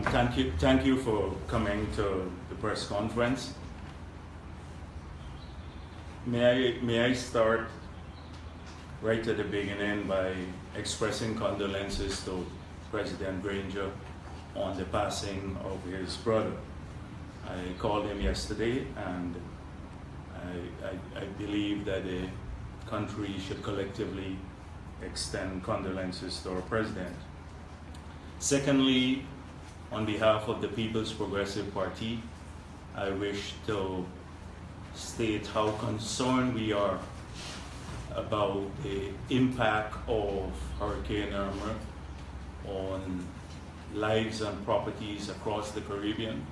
Thank you for coming to the press conference. May I start right at the beginning by expressing condolences to President Granger on the passing of his brother. I called him yesterday, and I believe that the country should collectively extend condolences to our president. Secondly, on behalf of the People's Progressive Party, I wish to state how concerned we are about the impact of Hurricane Irma on lives and properties across the Caribbean.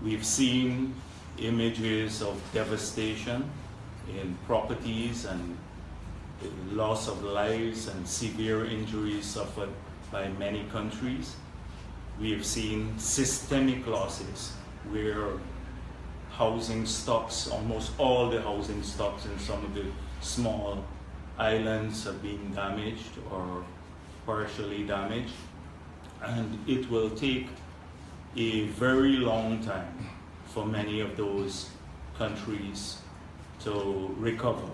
We've seen images of devastation in properties and the loss of lives and severe injuries suffered by many countries. We have seen systemic losses where housing stocks, almost all the housing stocks in some of the small islands have been damaged or partially damaged. And it will take a very long time for many of those countries to recover.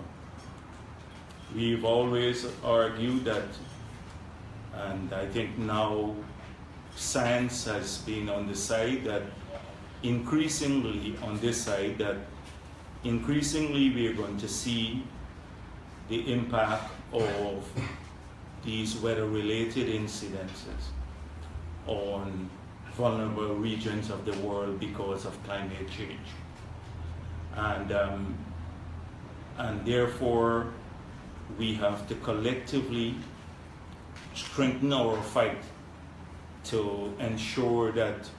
We've always argued that, and I think now science has been on the side that increasingly we are going to see the impact of these weather-related incidences on vulnerable regions of the world because of climate change. And therefore, we have to collectively strengthen our fight to ensure that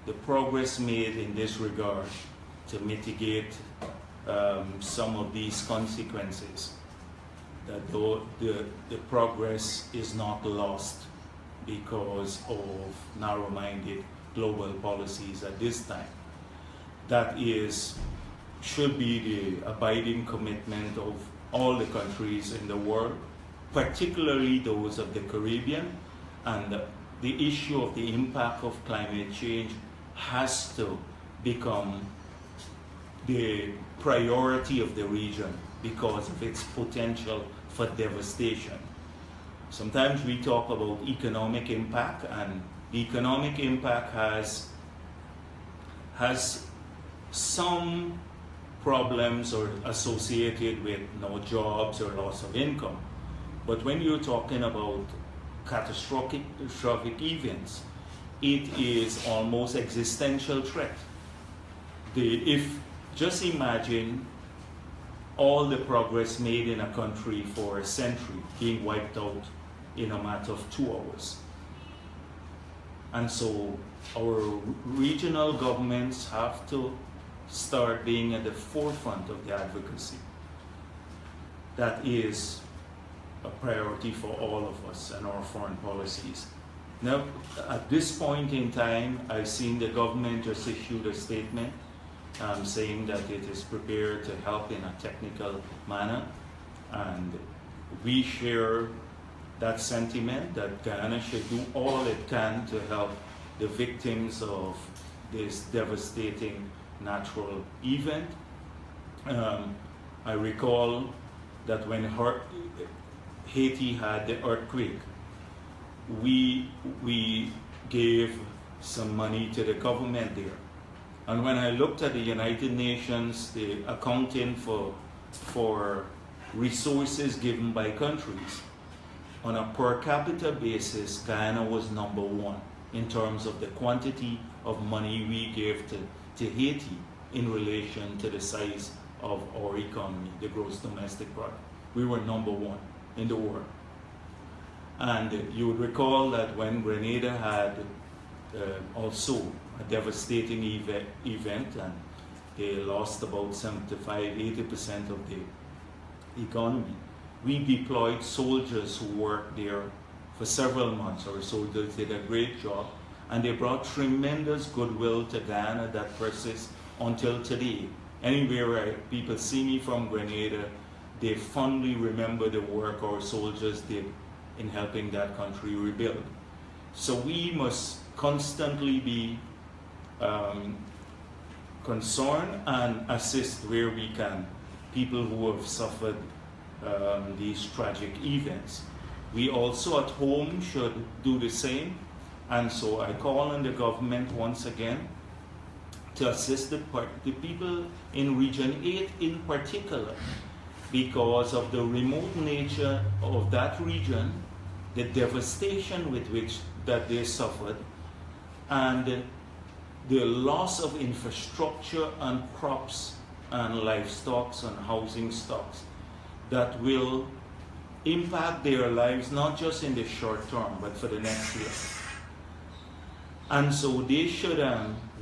the progress made in this regard to mitigate some of these consequences, that the progress is not lost because of narrow-minded global policies at this time. That should be the abiding commitment of all the countries in the world, particularly those of the Caribbean, and the issue of the impact of climate change has to become the priority of the region because of its potential for devastation. Sometimes we talk about economic impact, and the economic impact has some problems or associated with no jobs or loss of income. But when you're talking about catastrophic events, it is almost existential threat. Just imagine all the progress made in a country for a century being wiped out in a matter of 2 hours. And so our regional governments have to start being at the forefront of the advocacy. That is a priority for all of us and our foreign policies. Now, at this point in time, I've seen the government just issued a statement saying that it is prepared to help in a technical manner, and we share that sentiment that Guyana should do all it can to help the victims of this devastating natural event. I recall that when Haiti had the earthquake, we gave some money to the government there. And when I looked at the United Nations, the accounting for resources given by countries, on a per capita basis, Guyana was #1 in terms of the quantity of money we gave to Haiti in relation to the size of our economy, the gross domestic product. We were #1 in the world. And you would recall that when Grenada had also a devastating event, and they lost about 75–80% of the economy, we deployed soldiers who worked there for several months. Our soldiers did a great job, and they brought tremendous goodwill to Guyana that persists until today. Anywhere people see me from Grenada, they fondly remember the work our soldiers did in helping that country rebuild. So we must constantly be concerned and assist where we can people who have suffered these tragic events. We also at home should do the same, and so I call on the government once again to assist the people in Region 8 in particular, because of the remote nature of that region, the devastation with which that they suffered, and the loss of infrastructure and crops and livestock and housing stocks that will impact their lives not just in the short term but for the next year. And so they should,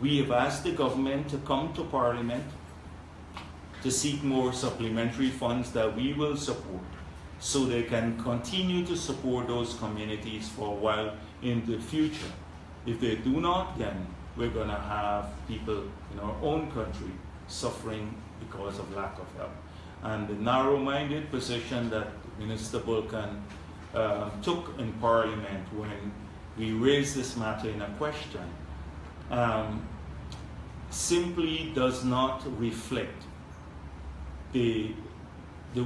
we have asked the government to come to Parliament to seek more supplementary funds that we will support so they can continue to support those communities for a while in the future. If they do not, then we're going to have people in our own country suffering because of lack of help. And the narrow-minded position that Minister Bulkan took in Parliament when we raised this matter in a question simply does not reflect the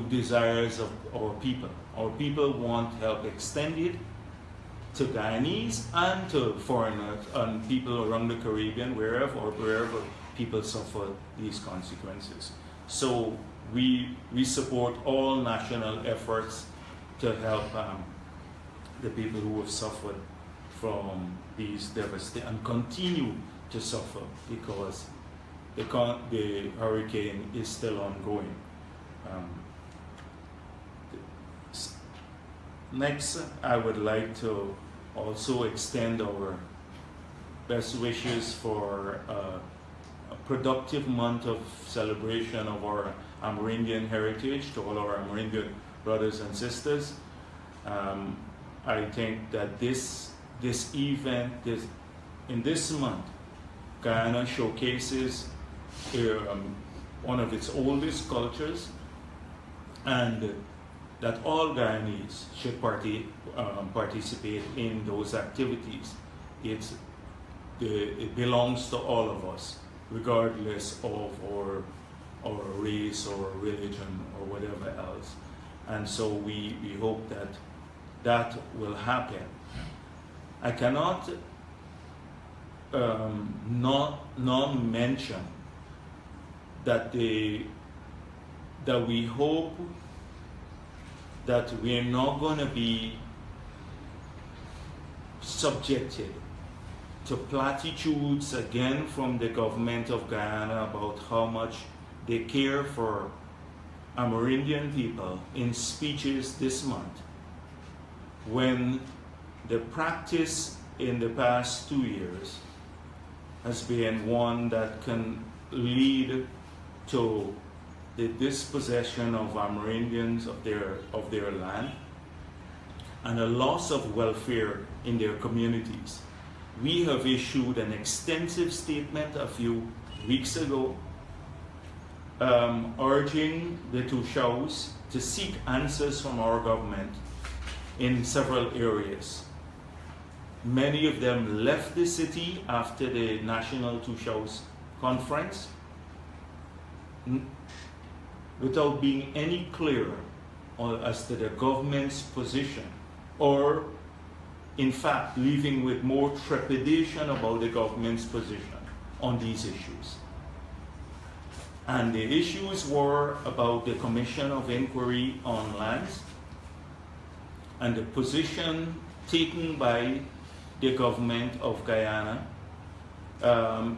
desires of our people. Our people want help extended to Guyanese and to foreigners and people around the Caribbean, wherever people suffer these consequences. So we support all national efforts to help the people who have suffered from these devastations and continue to suffer because the hurricane is still ongoing. Next, I would like to also extend our best wishes for a productive month of celebration of our Amerindian heritage to all our Amerindian brothers and sisters. I think that this event, in this month, Guyana showcases one of its oldest cultures, and that all Guyanese should participate in those activities. It belongs to all of us, regardless of our race or religion or whatever else. And so we hope that that will happen. I cannot not mention that we hope that we are not going to be subjected to platitudes again from the government of Guyana about how much they care for Amerindian people in speeches this month, when the practice in the past 2 years has been one that can lead to the dispossession of Amerindians of their land and a loss of welfare in their communities. We have issued an extensive statement a few weeks ago urging the Tushos to seek answers from our government in several areas. Many of them left the city after the National Tushos Conference without being any clearer as to the government's position, or in fact leaving with more trepidation about the government's position on these issues. And the issues were about the Commission of Inquiry on Lands and the position taken by the government of Guyana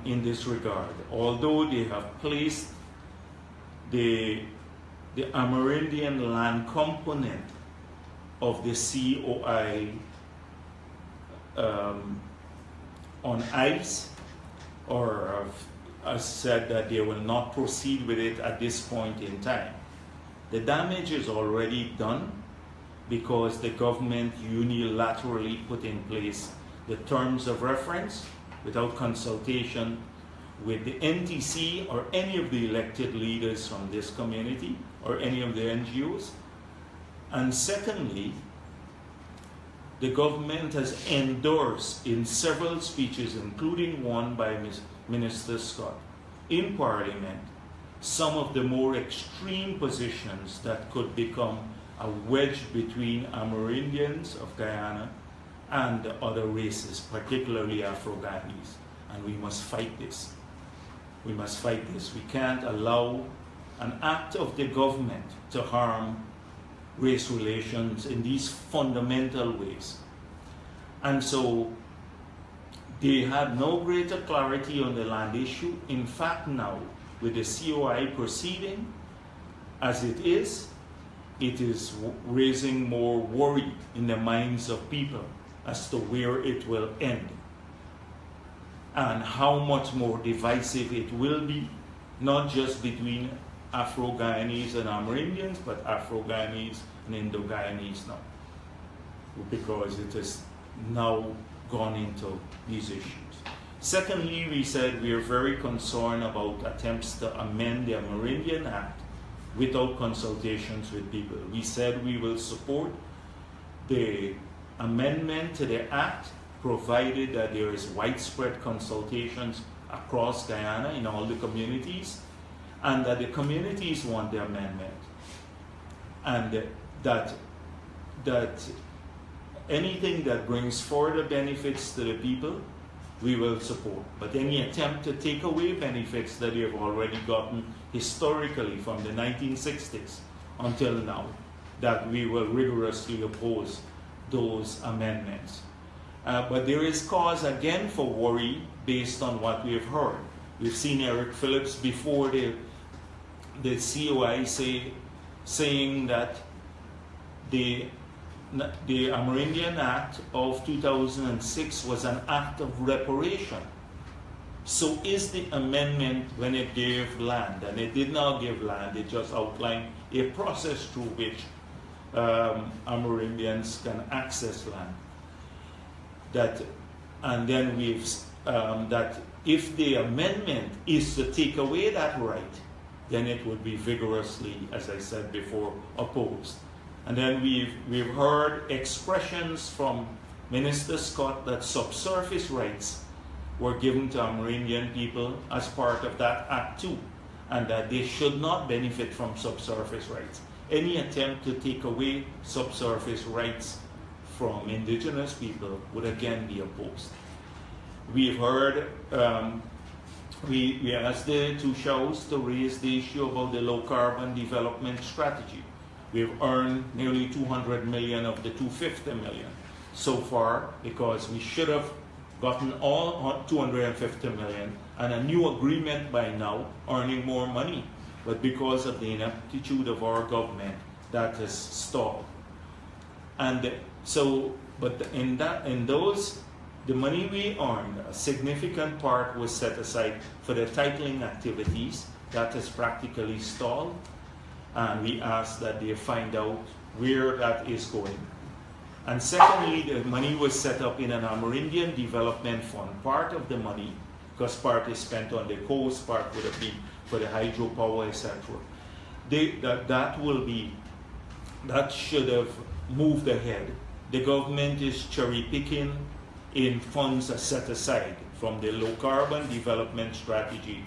in this regard. Although they have placed the Amerindian land component of the COI on ice, or have said that they will not proceed with it at this point in time. The damage is already done because the government unilaterally put in place the terms of reference without consultation with the NTC or any of the elected leaders from this community or any of the NGOs. And secondly, the government has endorsed in several speeches, including one by Minister Scott, in Parliament, some of the more extreme positions that could become a wedge between Amerindians of Guyana and the other races, particularly Afro-Guyanese. And we must fight this. We must fight this. We can't allow an act of the government to harm race relations in these fundamental ways. And so they had no greater clarity on the land issue. In fact, now, with the COI proceeding as it is raising more worry in the minds of people as to where it will end and how much more divisive it will be, not just between Afro-Guyanese and Amerindians, but Afro-Guyanese and Indo-Guyanese now, because it has now gone into these issues. Secondly, we said we are very concerned about attempts to amend the Amerindian Act without consultations with people. We said we will support the amendment to the Act provided that there is widespread consultations across Guyana in all the communities, and that the communities want the amendment, and that anything that brings further benefits to the people, we will support. But any attempt to take away benefits that they have already gotten historically from the 1960s until now, that we will rigorously oppose those amendments. But there is cause again for worry based on what we have heard. We've seen Eric Phillips before the COI saying that the Amerindian Act of 2006 was an act of reparation. So is the amendment when it gave land, and it did not give land, it just outlined a process through which Amerindians can access land. And then that if the amendment is to take away that right, then it would be vigorously, as I said before, opposed. And then we've heard expressions from Minister Scott that subsurface rights were given to Amerindian people as part of that act too, and that they should not benefit from subsurface rights. Any attempt to take away subsurface rights from indigenous people would again be opposed. We've heard, we asked the two shows to raise the issue about the low carbon development strategy. We've earned nearly 200 million of the 250 million so far, because we should have gotten all 250 million and a new agreement by now, earning more money. But because of the ineptitude of our government, that has stalled. And so, but the money we earned, a significant part was set aside for the titling activities. That has practically stalled. And we ask that they find out where that is going. And secondly, the money was set up in an Amerindian Development Fund. Part of the money, because part is spent on the coast, part would have been for the hydropower, etc. That should have moved ahead. The government is cherry picking in funds are set aside from the low carbon development strategy,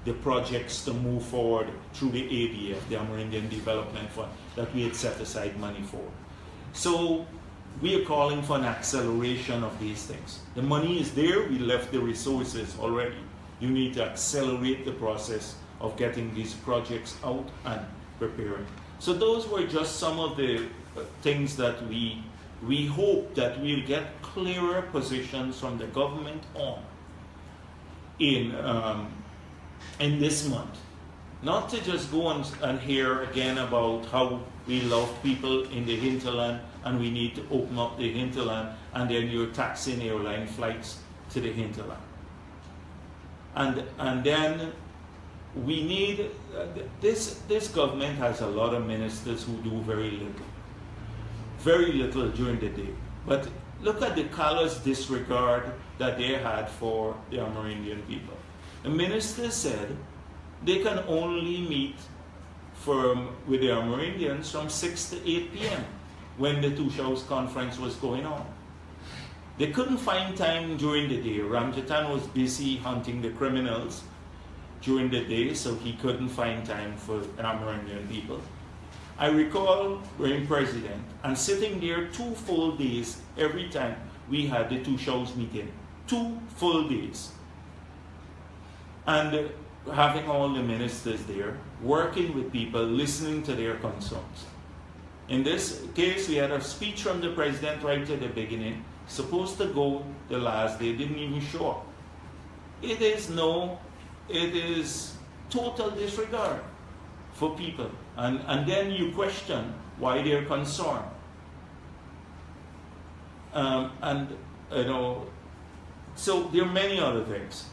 the projects to move forward through the ADF, the Amerindian Development Fund, that we had set aside money for. So we are calling for an acceleration of these things. The money is there, we left the resources already. You need to accelerate the process of getting these projects out and preparing. So those were just some of the things that we hope that we'll get clearer positions from the government on in this month. Not to just go and hear again about how we love people in the hinterland and we need to open up the hinterland, and then you're taxing airline flights to the hinterland. And then we need, this government has a lot of ministers who do very little during the day. But look at the callous disregard that they had for the Amerindian people. The minister said they can only meet with the Amerindians from 6 to 8 p.m. when the Two Shows conference was going on. They couldn't find time during the day. Ramjatan was busy hunting the criminals during the day, so he couldn't find time for Amerindian people. I recall being president and sitting there 2 full days every time we had the Two Shows meeting. 2 full days. And having all the ministers there, working with people, listening to their concerns. In this case, we had a speech from the president right at the beginning, supposed to go the last day, didn't even show up. It is total disregard for people. And then you question why they're concerned. So there are many other things.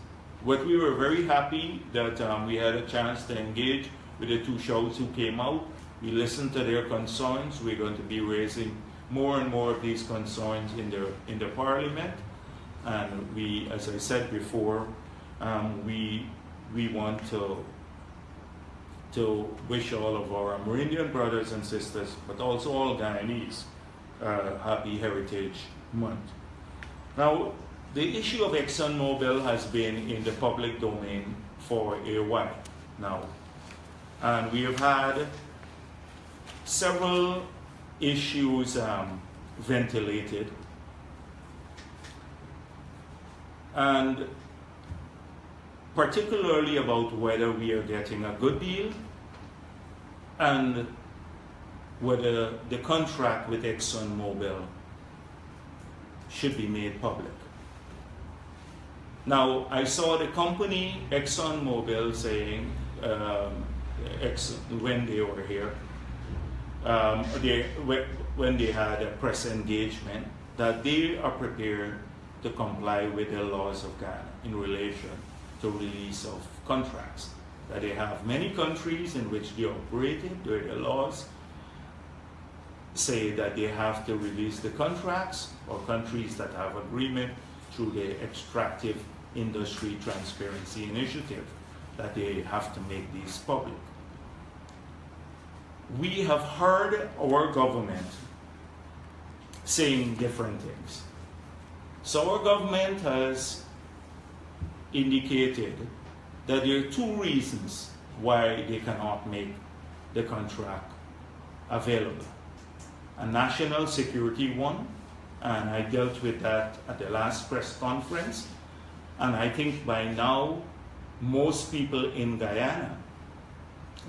But we were very happy that we had a chance to engage with the Two Shows who came out. We listened to their concerns. We're going to be raising more and more of these concerns in the Parliament. And we, as I said before, we want to wish all of our Amerindian brothers and sisters, but also all Guyanese, happy Heritage Month. Now, the issue of ExxonMobil has been in the public domain for a while now. And we have had several issues ventilated. And particularly about whether we are getting a good deal and whether the contract with ExxonMobil should be made public. Now, I saw the company ExxonMobil saying, when they were here, when they had a press engagement, that they are prepared to comply with the laws of Ghana in relation to release of contracts. That they have many countries in which they operated, where the laws say that they have to release the contracts, or countries that have agreement through the Extractive Industry Transparency Initiative, that they have to make these public. We have heard our government saying different things. So our government has indicated that there are 2 reasons why they cannot make the contract available. A national security one, and I dealt with that at the last press conference, and I think by now most people in Guyana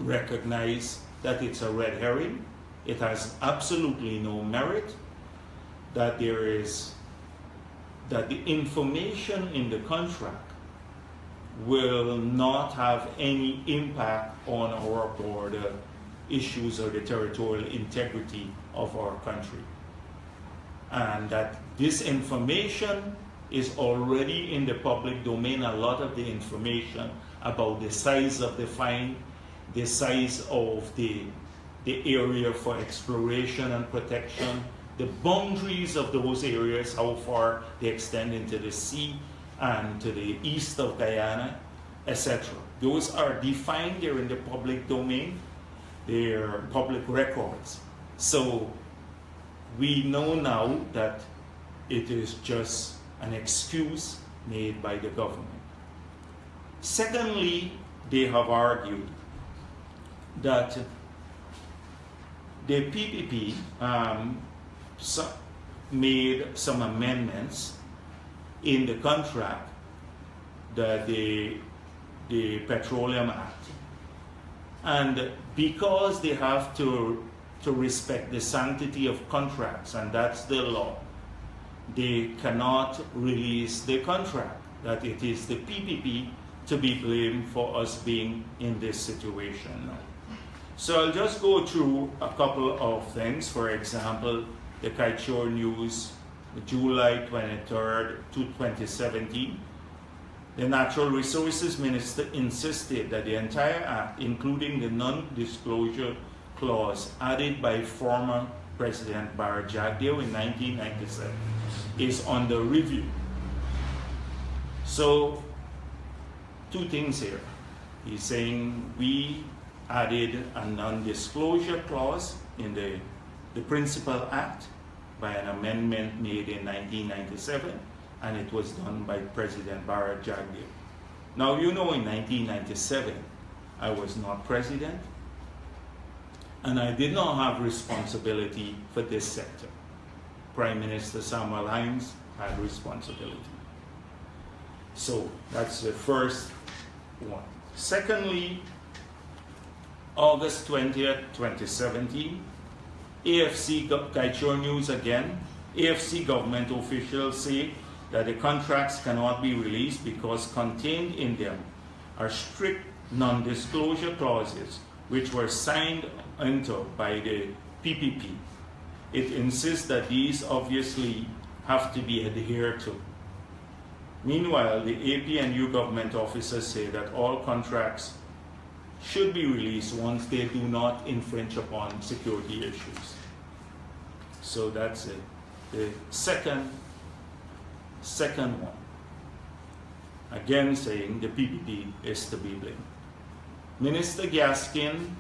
recognize that it's a red herring. It has absolutely no merit, that the information in the contract will not have any impact on our border issues or the territorial integrity of our country. And that this information is already in the public domain. A lot of the information about the size of the find, the size of the area for exploration and protection, the boundaries of those areas, how far they extend into the sea and to the east of Guyana, etc. Those are defined, they're in the public domain, they're public records. So we know now that it is just an excuse made by the government. Secondly, they have argued that the PPP made some amendments in the contract, that the Petroleum Act, and because they have to respect the sanctity of contracts, and that's the law, they cannot release the contract, that it is the PPP to be blamed for us being in this situation now. So I'll just go through a couple of things. For example, the Kaichor News, July 23rd, 2017. The Natural Resources Minister insisted that the entire act, including the non-disclosure clause added by former President Bharrat Jagdeo in 1997, is under review. So, 2 things here. He's saying we added a non-disclosure clause in the the Principal Act by an amendment made in 1997, and it was done by President Bharrat Jagdeo. Now, you know, in 1997, I was not president, and I did not have responsibility for this sector. Prime Minister Samuel Hines had responsibility. So that's the first one. Secondly, August 20th, 2017, AFC Kaichor News again. AFC government officials say that the contracts cannot be released because contained in them are strict non-disclosure clauses which were signed into by the PPP. It insists that these obviously have to be adhered to. Meanwhile, the APNU government officers say that all contracts should be released once they do not infringe upon security issues. So that's it. The second one. Again saying the PPP is to be blamed. Minister Gaskin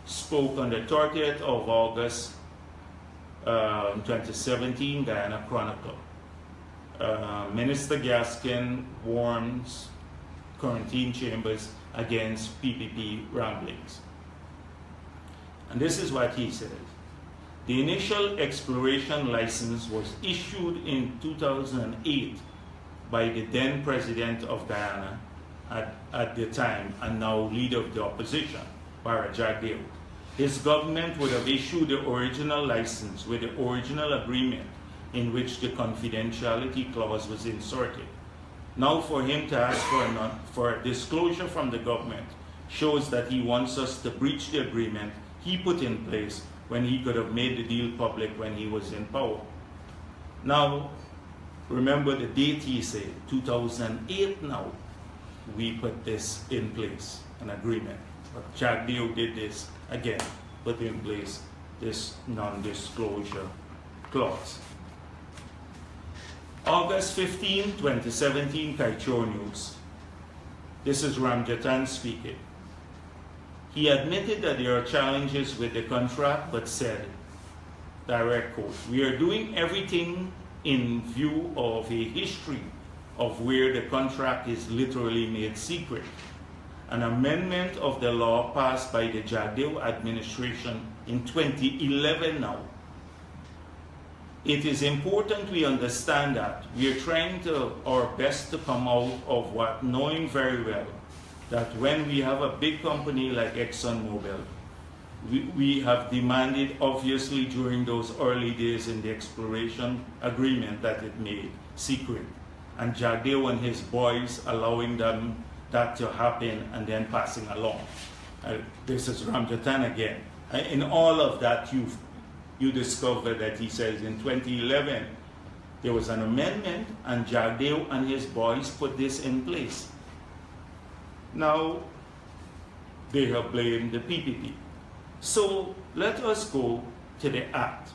spoke on the 30th of August 2017, Guyana Chronicle. Minister Gaskin warns quarantine chambers against PPP ramblings. And this is what he says. The initial exploration license was issued in 2008 by the then president of Guyana at the time and now leader of the opposition, Bharrat Jagdeo. His government would have issued the original license with the original agreement in which the confidentiality clause was inserted. Now for him to ask for a disclosure from the government shows that he wants us to breach the agreement he put in place when he could have made the deal public when he was in power. Now, remember the date he said, 2008 now, we put this in place, an agreement. But Jagdeo did this again, put in place this non-disclosure clause. August 15, 2017, Kaichor News. This is Ramjatan speaking. He admitted that there are challenges with the contract, but said, direct quote, "We are doing everything in view of a history of where the contract is literally made secret. An amendment of the law passed by the Jagdeo administration in 2011 now. It is important we understand that we are trying our best to come out of what, knowing very well that when we have a big company like ExxonMobil, we have demanded obviously during those early days in the exploration agreement that it made secret. And Jagdeo and his boys allowing them that to happen and then passing along." This is Ramjatan again. In all of that, you discover that he says in 2011, there was an amendment and Jagdeo and his boys put this in place. Now, they have blamed the PPP. So let us go to the act,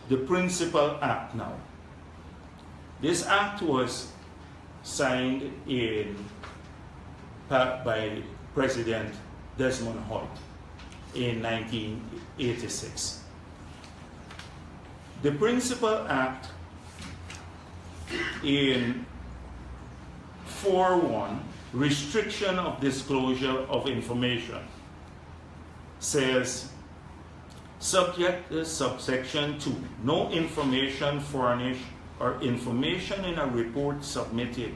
the Principal Act now. This act was signed by President Desmond Hoyt in 1986. The Principal Act in 4.1, restriction of disclosure of information, says, subject to subsection 2, no information furnished or information in a report submitted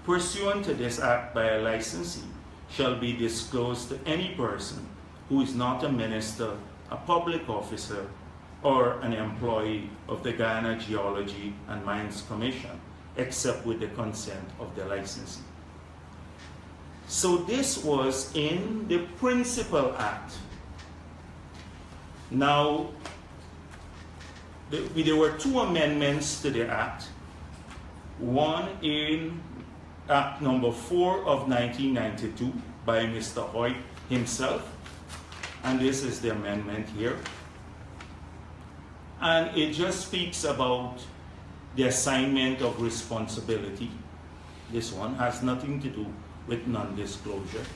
pursuant to this act by a licensee shall be disclosed to any person who is not a minister, a public officer, or an employee of the Guyana Geology and Mines Commission, except with the consent of the licensee. So this was in the Principal Act. Now, there were two amendments to the Act. One in Act number 4 of 1992 by Mr. Hoyt himself, and this is the amendment here. And it just speaks about the assignment of responsibility. This one has nothing to do with non-disclosure.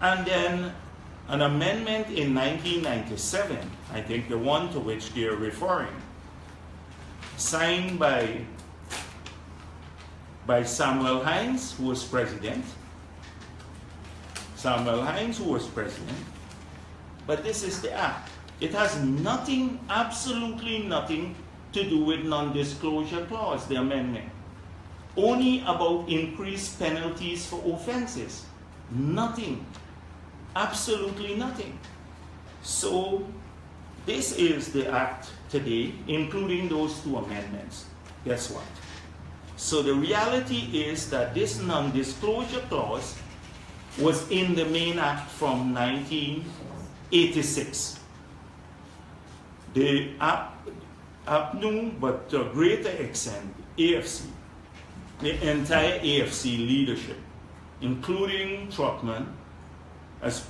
And then an amendment in 1997, I think the one to which they're referring, signed by Samuel Hines, who was president. But this is the act. It has nothing, absolutely nothing, to do with non-disclosure clause, the amendment. Only about increased penalties for offenses. Nothing. Absolutely nothing. So this is the act today, including those two amendments. Guess what? So the reality is that this non-disclosure clause was in the main act from 1986. The APNU, but to a greater extent, AFC, the entire AFC leadership, including Truckman, has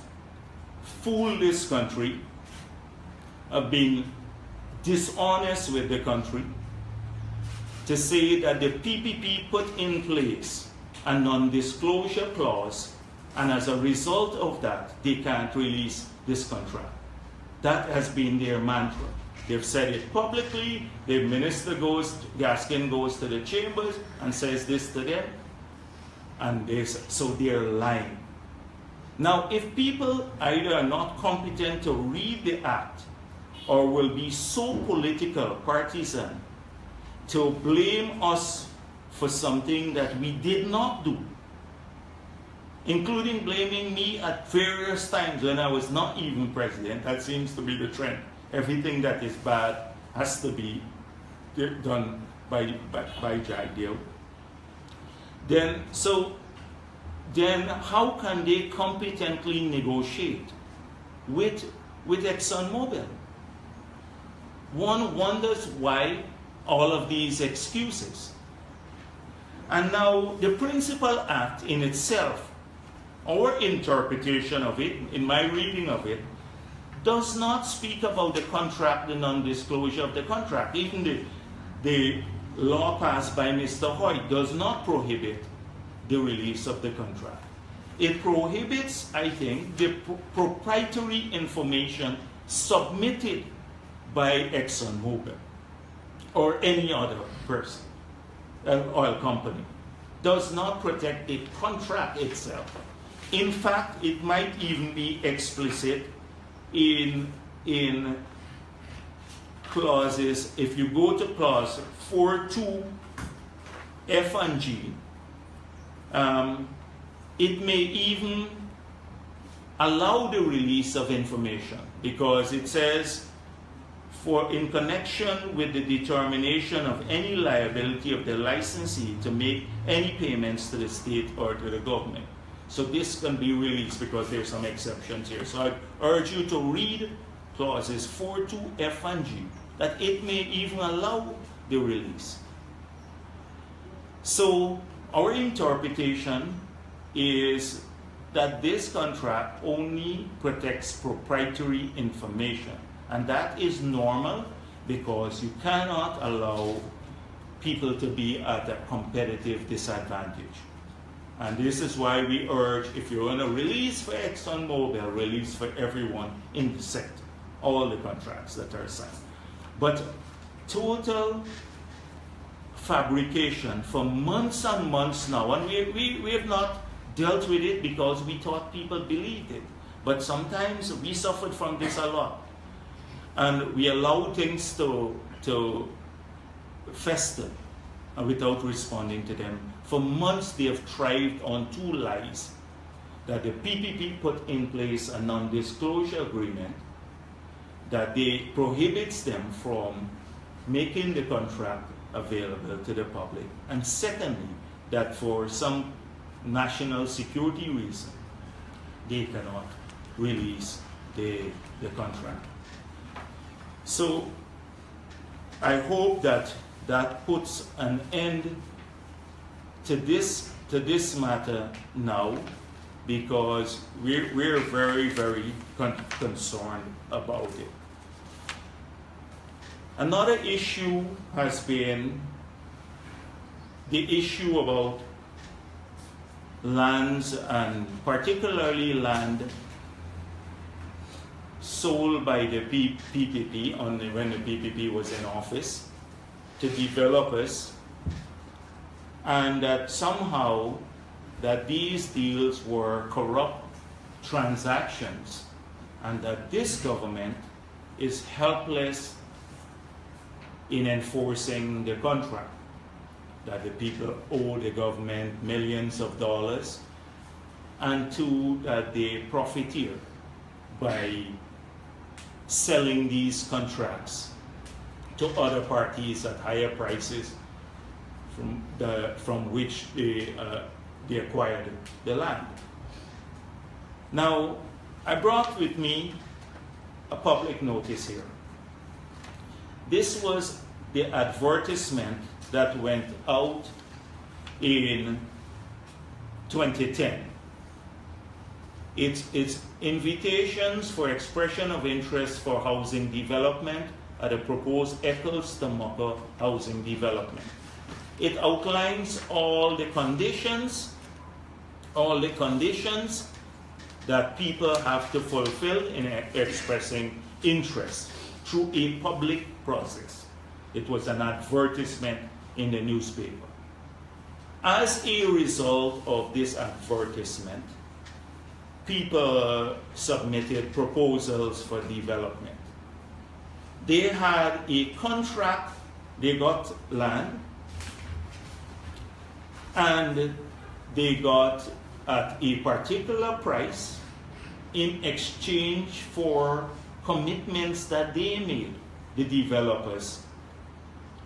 fooled this country, have been dishonest with the country, to say that the PPP put in place a non-disclosure clause, and as a result of that, they can't release this contract. That has been their mantra. They've said it publicly. The minister Gaskin goes to the chambers and says this to them, and so they're lying. Now, if people either are not competent to read the act or will be so political, partisan, to blame us for something that we did not do, including blaming me at various times when I was not even president. That seems to be the trend. Everything that is bad has to be done by Jagdeo. Then how can they competently negotiate with ExxonMobil? One wonders why all of these excuses. And now the principal act in itself, our interpretation of it, in my reading of it, does not speak about the contract, the non-disclosure of the contract. Even the law passed by Mr. Hoyt does not prohibit the release of the contract. It prohibits, I think, the proprietary information submitted by ExxonMobil or any other person, oil company. Does not protect the contract itself. In fact, it might even be explicit in clauses. If you go to clause 4.2 F and G, it may even allow the release of information, because it says, in connection with the determination of any liability of the licensee to make any payments to the state or to the government. So this can be released because there's some exceptions here. So I urge you to read clauses 4.2 F and G, that it may even allow the release. So our interpretation is that this contract only protects proprietary information. And that is normal, because you cannot allow people to be at a competitive disadvantage. And this is why we urge, if you're going to release for ExxonMobil, release for everyone in the sector, all the contracts that are signed. But total fabrication for months and months now, and we have not dealt with it because we thought people believed it. But sometimes we suffered from this a lot. And we allow things to fester without responding to them. For months they have thrived on two lies: that the PPP put in place a non-disclosure agreement that they prohibits them from making the contract available to the public, and secondly, that for some national security reason they cannot release the contract. So I hope that puts an end to this matter now, because we're very, very concerned about it. Another issue has been the issue about lands, and particularly land sold by the PPP when the PPP was in office to developers, and that somehow that these deals were corrupt transactions, and that this government is helpless in enforcing the contract, that the people owe the government millions of dollars, and two, that they profiteer by selling these contracts to other parties at higher prices from which they acquired the land. Now, I brought with me a public notice here. This was the advertisement that went out in 2010. It's invitations for expression of interest for housing development at a proposed Eccles-Tomocka housing development. It outlines all the conditions that people have to fulfill in expressing interest through a public process. It was an advertisement in the newspaper. As a result of this advertisement, people submitted proposals for development. They had a contract, they got land, and they got at a particular price in exchange for commitments that they made, the developers,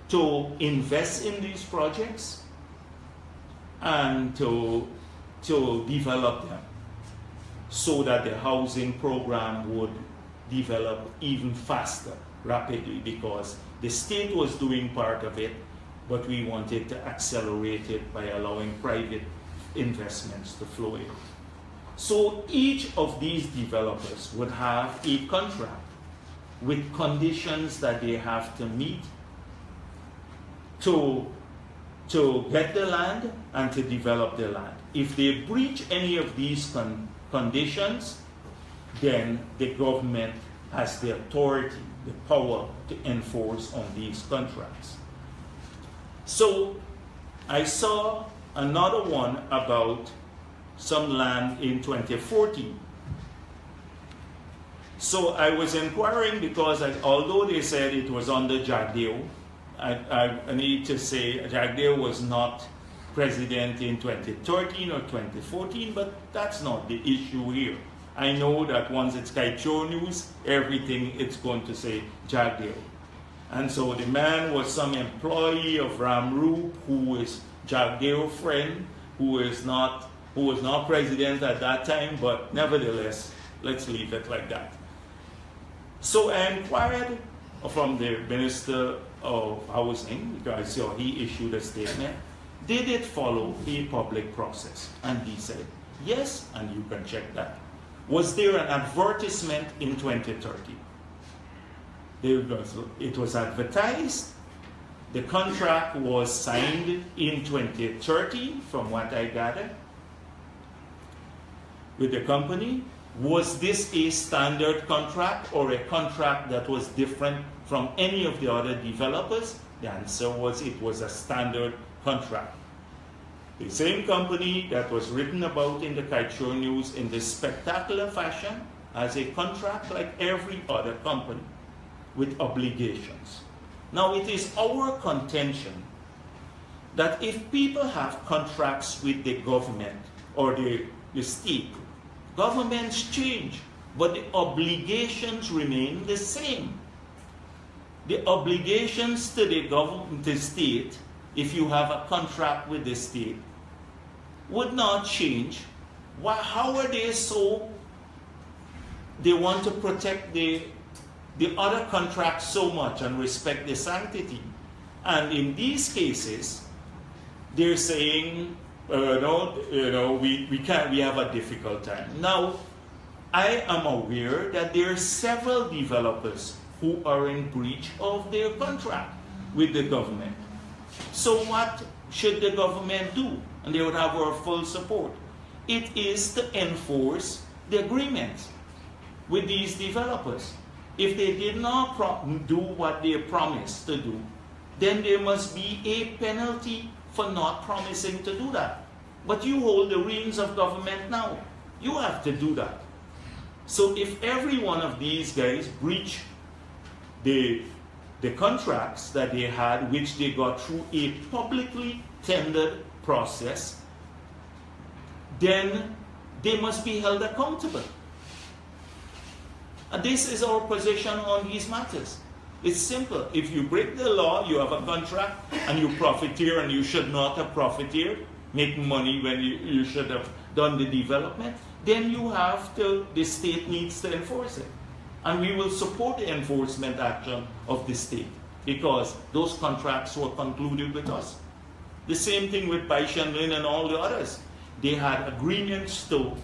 to invest in these projects and to develop them so that the housing program would develop even faster, rapidly, because the state was doing part of it, but we wanted to accelerate it by allowing private investments to flow in. So each of these developers would have a contract with conditions that they have to meet to get the land and to develop the land. If they breach any of these conditions, then the government has the authority, the power to enforce on these contracts. So I saw another one about some land in 2014. So I was inquiring because although they said it was under Jagdeo, I need to say Jagdeo was not president in 2013 or 2014, but that's not the issue here. I know that once it's Kaicho News, everything it's going to say Jagdeo. And so the man was some employee of Ramroop who is Jagdeo's friend, who was not president at that time, but nevertheless, let's leave it like that. So I inquired from the Minister of Housing, because he issued a statement, did it follow a public process? And he said, yes, and you can check that. Was there an advertisement in 2013? It was advertised. The contract was signed in 2013, from what I gathered, with the company. Was this a standard contract or a contract that was different from any of the other developers? The answer was it was a standard contract. The same company that was written about in the Kaicho News in this spectacular fashion has a contract like every other company with obligations. Now it is our contention that if people have contracts with the government or the state, governments change, but the obligations remain the same. The obligations to the government, the state, if you have a contract with the state, would not change. How are they so? They want to protect the other contracts so much and respect the sanctity. And in these cases, they're saying, we can't, we have a difficult time. Now, I am aware that there are several developers who are in breach of their contract with the government. So what should the government do? And they would have our full support. It is to enforce the agreement. with these developers. If they did not do what they promised to do, then there must be a penalty for not promising to do that. But you hold the reins of government now. You have to do that. So if every one of these guys breach the contracts that they had, which they got through a publicly tendered process, then they must be held accountable. And this is our position on these matters. It's simple. If you break the law, you have a contract, and you profiteer, and you should not have profiteered, make money when you should have done the development, then you have to, the state needs to enforce it. And we will support the enforcement action of the state, because those contracts were concluded with us. The same thing with Bai Shenlin and all the others. They had agreements to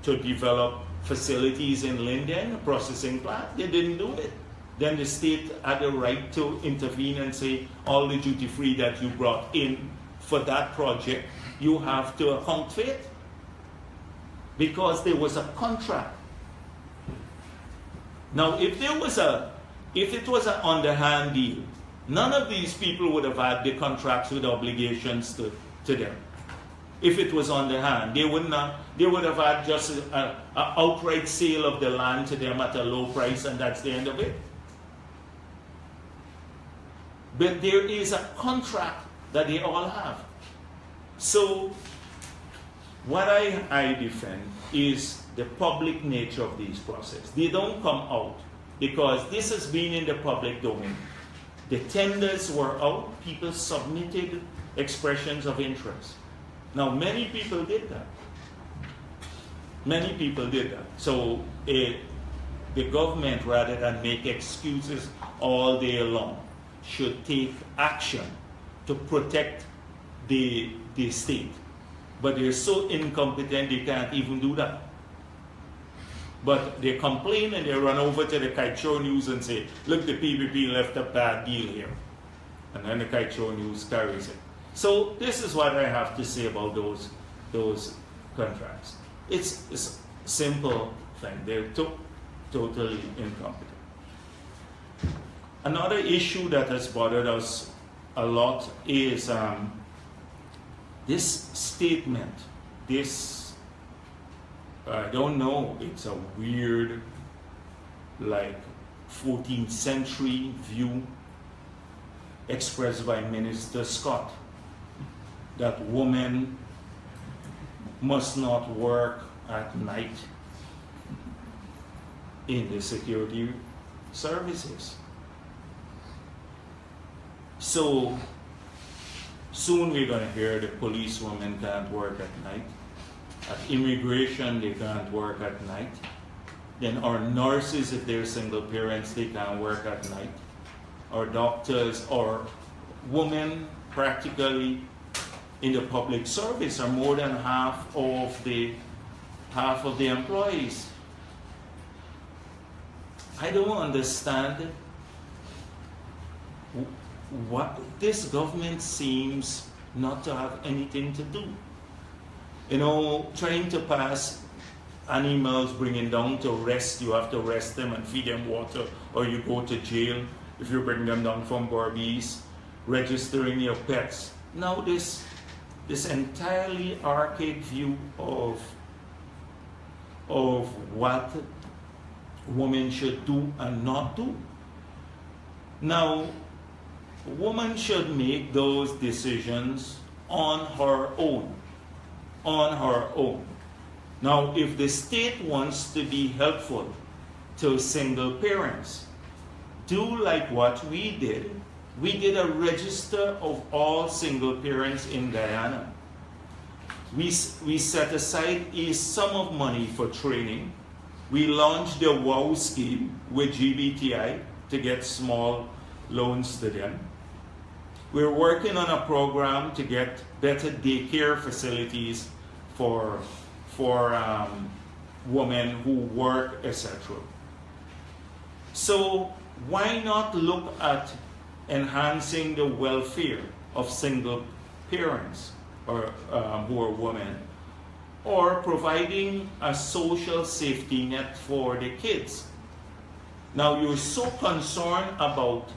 develop facilities in Linden, a processing plant. They didn't do it. Then the state had the right to intervene and say, all the duty-free that you brought in for that project, you have to account for it. Because there was a contract. Now, if it was an underhand deal, none of these people would have had the contracts with obligations to them. If it was underhand, they would have had just an outright sale of the land to them at a low price, and that's the end of it. But there is a contract that they all have. So what I defend is the public nature of these processes. They don't come out because this has been in the public domain. The tenders were out, people submitted expressions of interest. Now, many people did that. Many people did that. So the government, rather than make excuses all day long, should take action to protect the state. But they're so incompetent they can't even do that. But they complain and they run over to the Kaicho News and say, look, the PPP left a bad deal here. And then the Kaicho News carries it. So this is what I have to say about those contracts. It's a simple thing. They're totally incompetent. Another issue that has bothered us a lot is this statement. I don't know, it's a weird, like 14th century view expressed by Minister Scott, that women must not work at night in the security services. So soon we're going to hear the police women can't work at night. At immigration, they can't work at night. Then our nurses, if they're single parents, they can't work at night. Our doctors, or women practically in the public service are more than half of the employees. I don't understand what this government seems not to have anything to do. You know, trying to pass animals, bringing down to rest, you have to rest them and feed them water, or you go to jail if you bring them down from Barbies, registering your pets. Now this entirely archaic view of what women should do and not do. Now, a woman should make those decisions on her own. On her own. Now, if the state wants to be helpful to single parents, do like what we did. We did a register of all single parents in Guyana. We set aside a sum of money for training. We launched the WOW scheme with GBTI to get small loans to them. We're working on a program to get better daycare facilities for women who work, etc. So why not look at enhancing the welfare of single parents or who are women, or providing a social safety net for the kids. Now you're so concerned about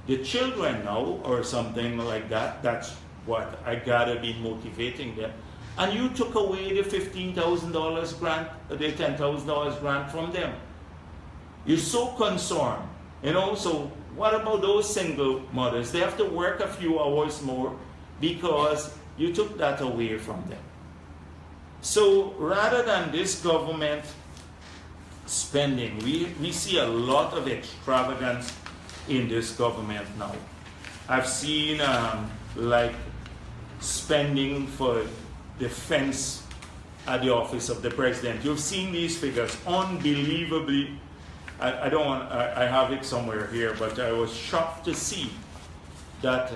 the children now or something like that. That's what I gotta be motivating them. And you took away the $15,000 grant, the $10,000 grant from them. You're so concerned, you know. So what about those single mothers? They have to work a few hours more because you took that away from them. So rather than this government spending, we see a lot of extravagance in this government now. I've seen like spending for defense at the office of the president. You've seen these figures, unbelievably. I have it somewhere here, but I was shocked to see that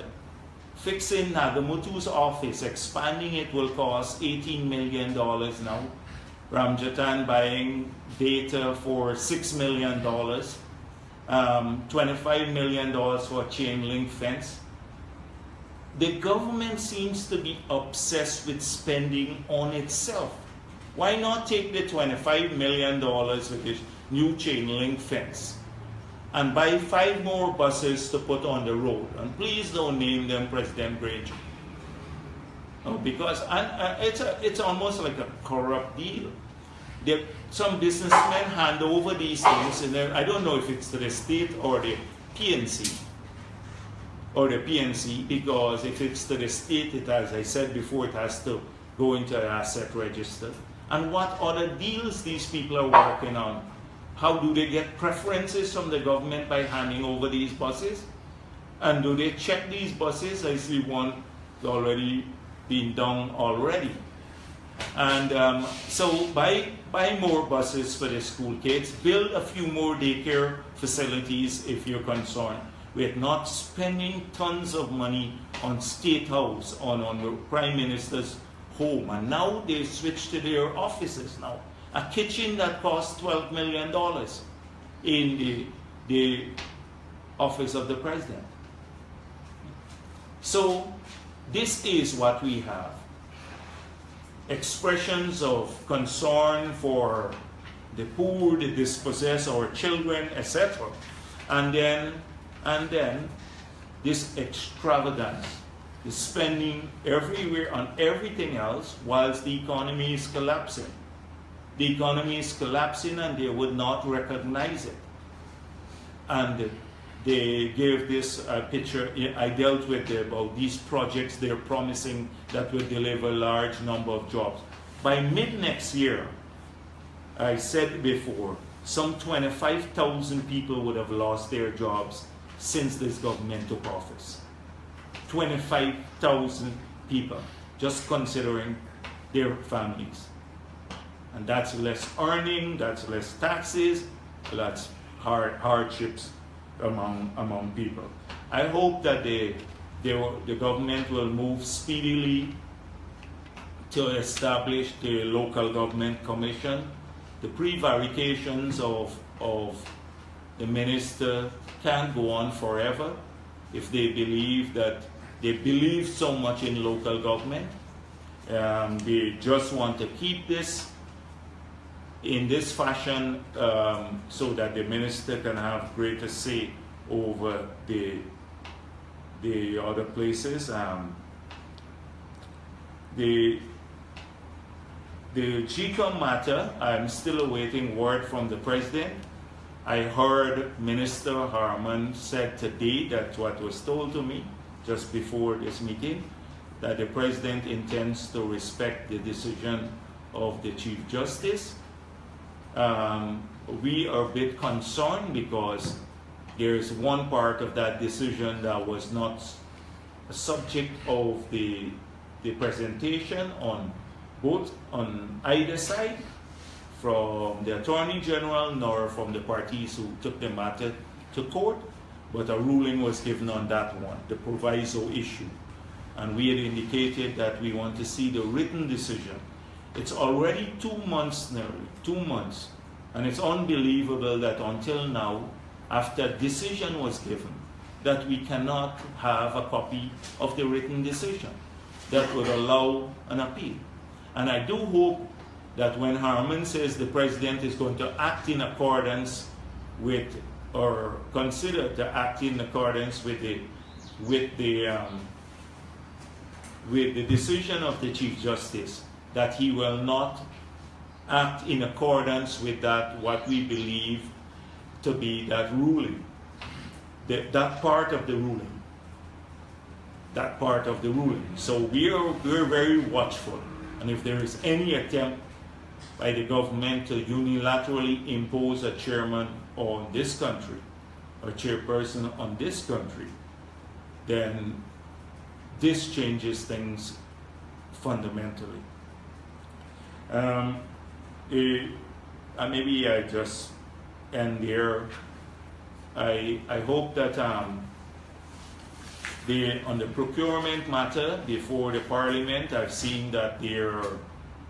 fixing Nagamutu's office, expanding it, will cost $18 million now. Ramjatan buying data for $6 million, $25 million for a chain link fence. The government seems to be obsessed with spending on itself. Why not take the $25 million with this new chain link fence and buy 5 more buses to put on the road? And please don't name them President Granger. No, because it's almost like a corrupt deal. Some businessmen hand over these things, and I don't know if it's to the state or the PNC. Because if it's to the state, it has, I said before, it has to go into an asset register. And what other deals these people are working on? How do they get preferences from the government by handing over these buses? And do they check these buses? I see one already been done already. And so buy more buses for the school kids, build a few more daycare facilities if you're concerned. We're not spending tons of money on State House, on the Prime Minister's home. And now they switch to their offices now. A kitchen that costs $12 million in the office of the president. So this is what we have. Expressions of concern for the poor, the dispossessed, our children, etc. And then this extravagance, the spending everywhere on everything else whilst the economy is collapsing. The economy is collapsing and they would not recognize it. And they gave this picture. I dealt with about these projects they're promising that will deliver a large number of jobs. By mid next year, I said before, some 25,000 people would have lost their jobs since this government took office. 25,000 people, just considering their families. And that's less earning, that's less taxes, that's hardships among people. I hope that the government will move speedily to establish the local government commission. The prevarications of the minister can't go on forever if they believe so much in local government. They just want to keep this in this fashion so that the minister can have greater say over the other places. The GCOM matter, I'm still awaiting word from the president. I heard Minister Harman said today, that's what was told to me just before this meeting, that the president intends to respect the decision of the Chief Justice. We are a bit concerned because there is one part of that decision that was not a subject of the presentation on either side, from the Attorney General nor from the parties who took the matter to court, but a ruling was given on that one, the proviso issue. And we had indicated that we want to see the written decision. It's already 2 months nearly, 2 months. And it's unbelievable that until now, after decision was given, that we cannot have a copy of the written decision that would allow an appeal. And I do hope that when Harman says the president is going to act in accordance with, or consider to act in accordance with the decision of the Chief Justice, that he will not act in accordance with that, what we believe to be that ruling, that part of the ruling. That part of the ruling. So we're very watchful. And if there is any attempt by the government to unilaterally impose a chairman on this country, or chairperson on this country, then this changes things fundamentally. Maybe I just end there. I hope that on the procurement matter before the Parliament, I've seen that their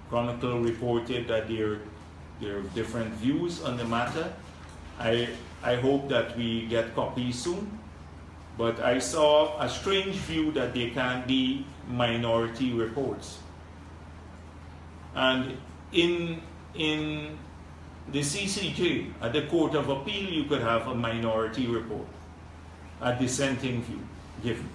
Chronicle reported that there are different views on the matter. I hope that we get copies soon. But I saw a strange view that there can be minority reports. And in the CCJ, at the Court of Appeal, you could have a minority report, a dissenting view given.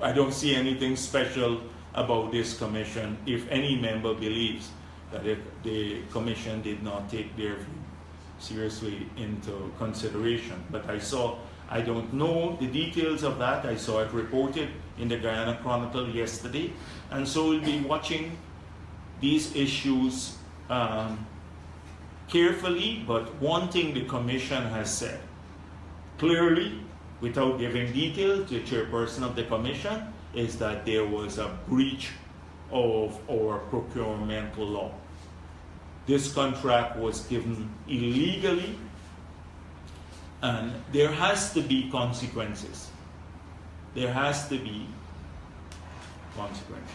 I don't see anything special about this commission if any member believes that the commission did not take their view seriously into consideration. But I don't know the details of that. I saw it reported in the Guyana Chronicle yesterday. And so we'll be watching these issues carefully. But one thing the commission has said clearly, without giving details, the chairperson of the commission, is that there was a breach of our procurement law. This contract was given illegally, and there has to be consequences. There has to be consequences.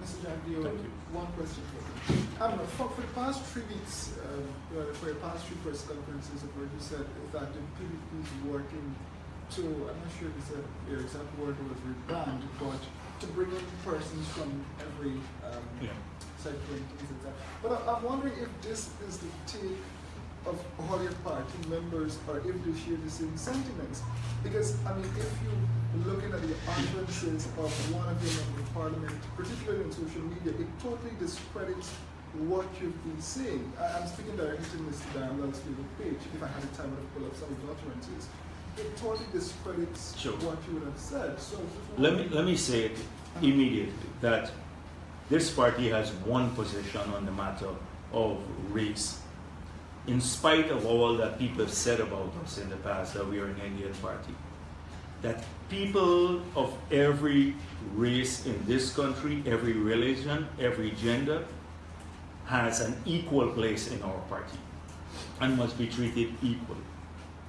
Mr. Jagdeo, one question for you. For the past 3 weeks, for the past 3 press conferences, I've heard you said that the PPP is working to, I'm not sure if you said your exact word was rebrand, but to bring in persons from every sector and things like that. But I'm wondering if this is the take of all your party members, or if they share the same sentiments. Because, I mean, if you're looking at the utterances of one of your members of parliament, particularly on social media, it totally discredits what you've been saying. I'm speaking directly to Mr. Diamond's favorite page. If I had the time, I would pull up some of the utterances. It totally discredits what you would have said. So let me say it immediately that this party has one position on the matter of race. In spite of all that people have said about us in the past, that we are an Indian party, that people of every race in this country, every religion, every gender, has an equal place in our party and must be treated equally.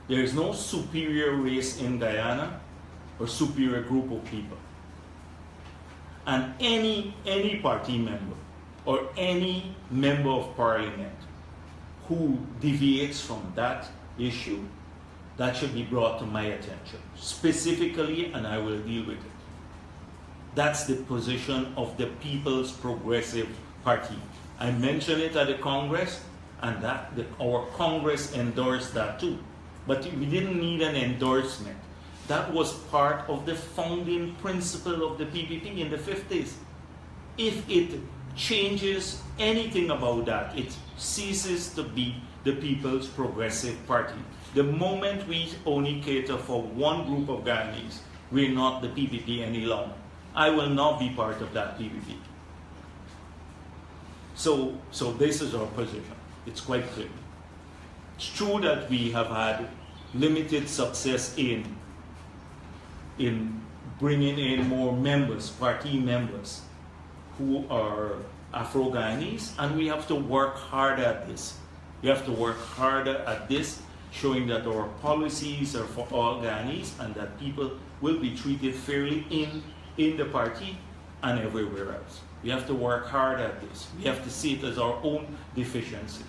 There is no superior race in Guyana or superior group of people. And any party member or any member of parliament who deviates from that issue, that should be brought to my attention specifically, and I will deal with it. That's the position of the People's Progressive Party. I mentioned it at the Congress, and our Congress endorsed that too. But we didn't need an endorsement. That was part of the founding principle of the PPP in the 50s. If it changes anything about that, it ceases to be the People's Progressive Party. The moment we only cater for one group of Guyanese, we're not the PPP any longer. I will not be part of that PPP. So this is our position. It's quite clear. It's true that we have had limited success in bringing in more members, party members, who are Afro-Guyanese, and we have to work harder at this. We have to work harder at this, showing that our policies are for all Guyanese and that people will be treated fairly in the party and everywhere else. We have to work hard at this. We have to see it as our own deficiency.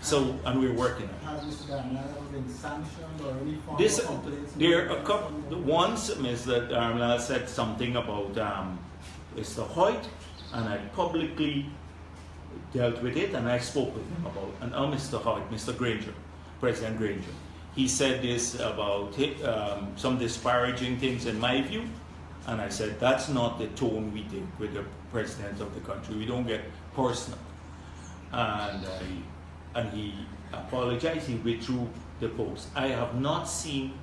So, and we're working on it. Has Mr. Darnell been sanctioned or any form This, of complaints? there are a couple. Once Mr. Darnell said something about Mr. Hoyt, and I publicly dealt with it, and I spoke with him about. And Mr. Hoyt, Mr. Granger, President Granger, he said this about some disparaging things in my view, and I said that's not the tone we take with the president of the country. We don't get personal. And he apologized. He withdrew the post. I have not seen,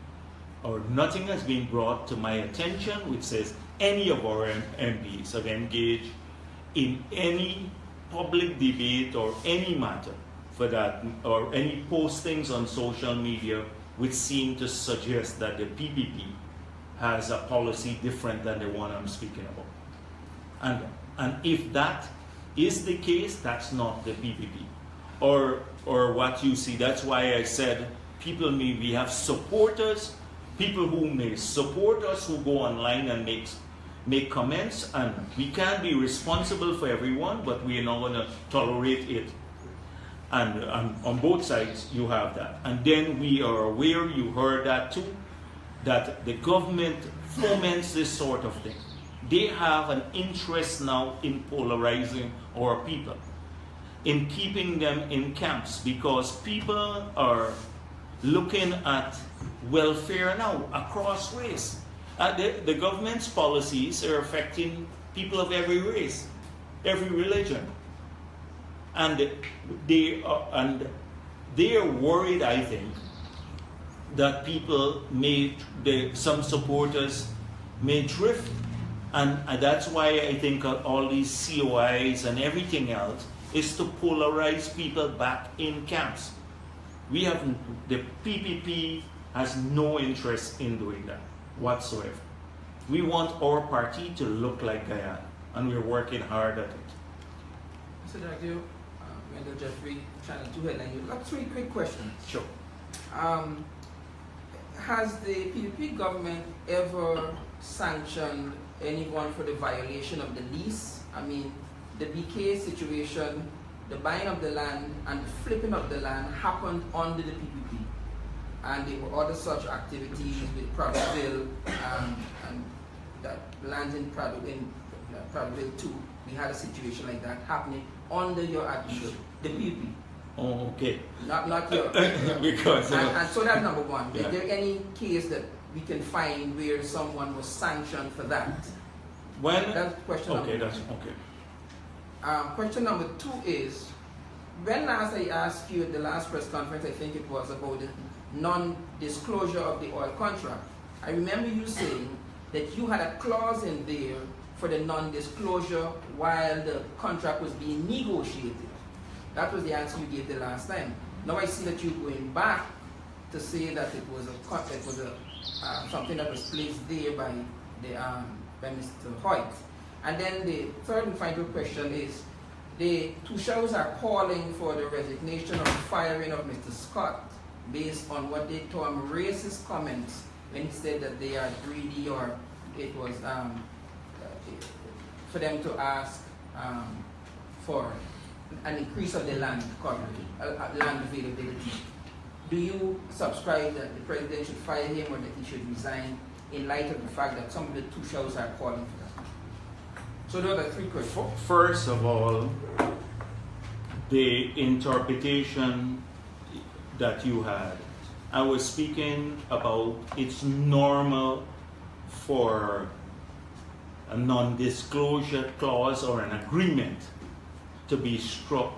or nothing has been brought to my attention which says any of our MPs have engaged in any public debate or any matter for that, or any postings on social media which seem to suggest that the PPP has a policy different than the one I'm speaking about. And if that is the case, that's not the PPP. Or what you see, that's why I said we have supporters, people who may support us, who go online and make comments, and we can't be responsible for everyone, but we are not going to tolerate it. And on both sides, you have that. And then we are aware, you heard that too, that the government foments this sort of thing. They have an interest now in polarizing our people, in keeping them in camps, because people are looking at welfare now across race. The government's policies are affecting people of every race, every religion. And they are worried, I think, that some supporters may drift. And that's why I think all these COIs and everything else is to polarize people back in camps. The PPP has no interest in doing that whatsoever. We want our party to look like Guyana, and we're working hard at it. Mr. Jagdeo, Wendell Jeffrey, Channel 2 Headline. You've got 3 quick questions. Sure. Has the PPP government ever sanctioned anyone for the violation of the lease? I mean, the BK situation, the buying of the land and the flipping of the land happened under the PPP. And there were other such activities with Prattville and that land in Prattville too. We had a situation like that happening under your administration, the PPP. Oh, okay. Not your. Because and so that's number one. Yeah. Is there any case that we can find where someone was sanctioned for that? That's question number one. Okay. Question number 2 is, when last I asked you at the last press conference, I think it was about the non-disclosure of the oil contract. I remember you saying that you had a clause in there for the non-disclosure while the contract was being negotiated. That was the answer you gave the last time. Now I see that you're going back to say that it was something that was placed there by Mr. Hoyt. And then the third and final question is, the Tushos are calling for the resignation or firing of Mr. Scott based on what they term racist comments when he said that they are greedy, or it was for them to ask for an increase of the land coverage, land availability. Do you subscribe that the president should fire him or that he should resign in light of the fact that some of the Tushos are calling for that? So those are 3 questions. First of all, the interpretation that you had, I was speaking about it's normal for a non-disclosure clause or an agreement to be struck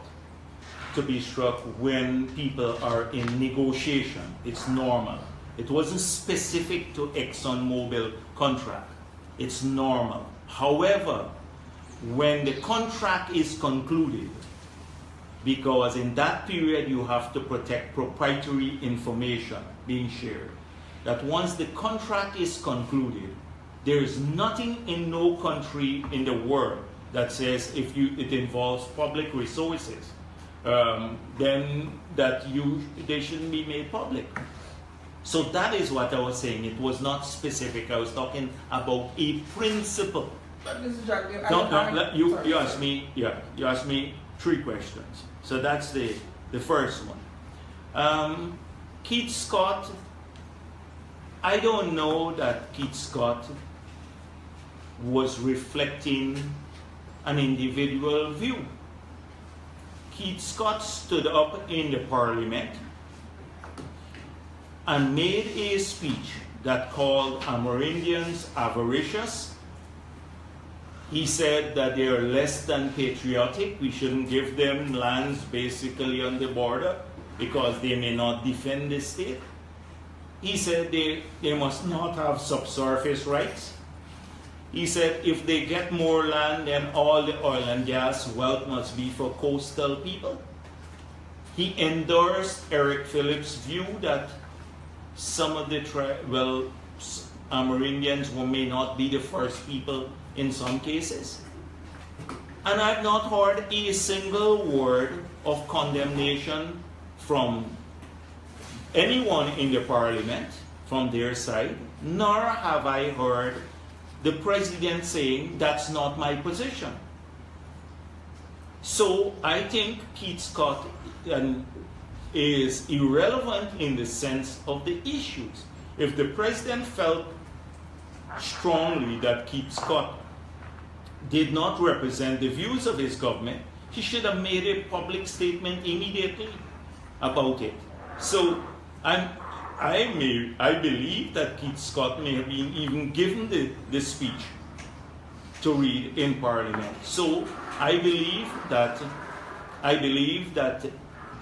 when people are in negotiation. It's normal. It wasn't specific to ExxonMobil contract. It's normal. However, when the contract is concluded, because in that period you have to protect proprietary information being shared, that once the contract is concluded, there is nothing in no country in the world that says if it involves public resources, then they shouldn't be made public. So that is what I was saying. It was not specific. I was talking about a principle. But Mr. Jagdeo, You asked me 3 questions. So that's the The first one. Keith Scott, I don't know that Keith Scott was reflecting an individual view. Keith Scott stood up in the parliament and made a speech that called Amerindians avaricious. He said that they are less than patriotic. We shouldn't give them lands basically on the border because they may not defend the state. He said they must not have subsurface rights. He said if they get more land, then all the oil and gas wealth must be for coastal people. He endorsed Eric Phillips' view that some of the Amerindians may not be the first people in some cases. And I've not heard a single word of condemnation from anyone in the parliament from their side, nor have I heard the president saying that's not my position. So I think Keith Scott is irrelevant in the sense of the issues. If the president felt strongly that Keith Scott did not represent the views of his government, he should have made a public statement immediately about it. So I believe that Keith Scott may have been even given the speech to read in Parliament. So I believe that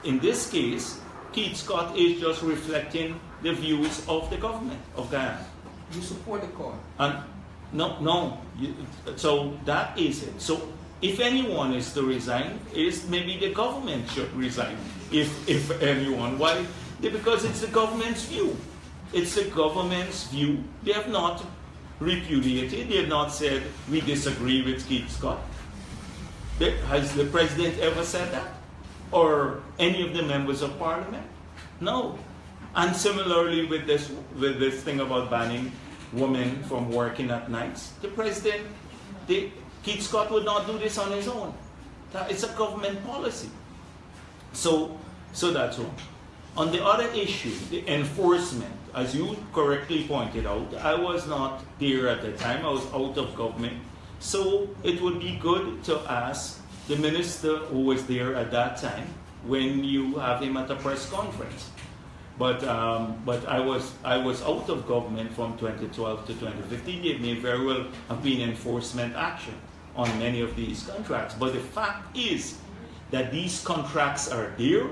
in this case, Keith Scott is just reflecting the views of the government of Guyana. You support the call? So that is it. So if anyone is to resign, maybe the government should resign. If anyone, why? Because it's the government's view. It's the government's view. They have not repudiated. They have not said we disagree with Keith Scott. Has the president ever said that? Or any of the members of parliament? No. And similarly with this thing about banning women from working at nights, the president, Keith Scott would not do this on his own. It's a government policy. So that's one. On the other issue, the enforcement, as you correctly pointed out, I was not there at the time. I was out of government. So it would be good to ask the minister who was there at that time when you have him at a press conference. But I was out of government from 2012 to 2015. There may very well have been enforcement action on many of these contracts. But the fact is that these contracts are there.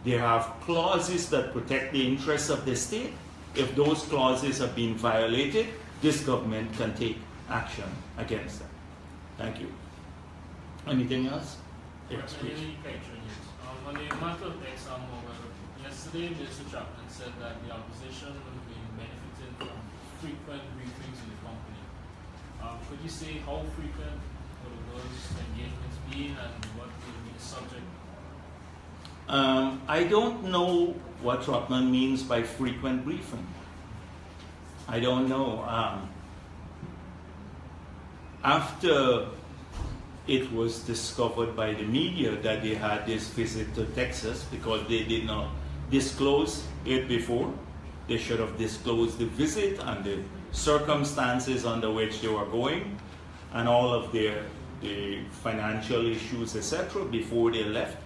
They have clauses that protect the interests of the state. If those clauses have been violated, this government can take action against them. Thank you. Anything else? Yes, please. On the matter of ExxonMobil, yesterday Mr. Chapman said that the opposition would be benefiting from frequent briefings in the company. Could you say how frequent would those engagements be and what will be the subject? I don't know what Trotman means by frequent briefing. I don't know. After it was discovered by the media that they had this visit to Texas, because they did not disclose it before, they should have disclosed the visit and the circumstances under which they were going and all of the financial issues, etc., before they left.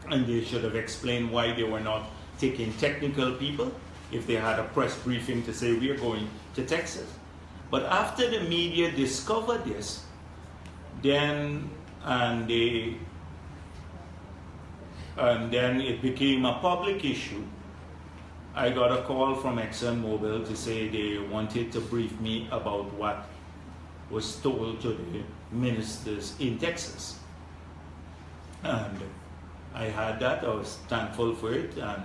And they should have explained why they were not taking technical people if they had a press briefing to say we are going to Texas. But after the media discovered this, then it became a public issue. I got a call from ExxonMobil to say they wanted to brief me about what was told to the ministers in Texas. And I had that. I was thankful for it, and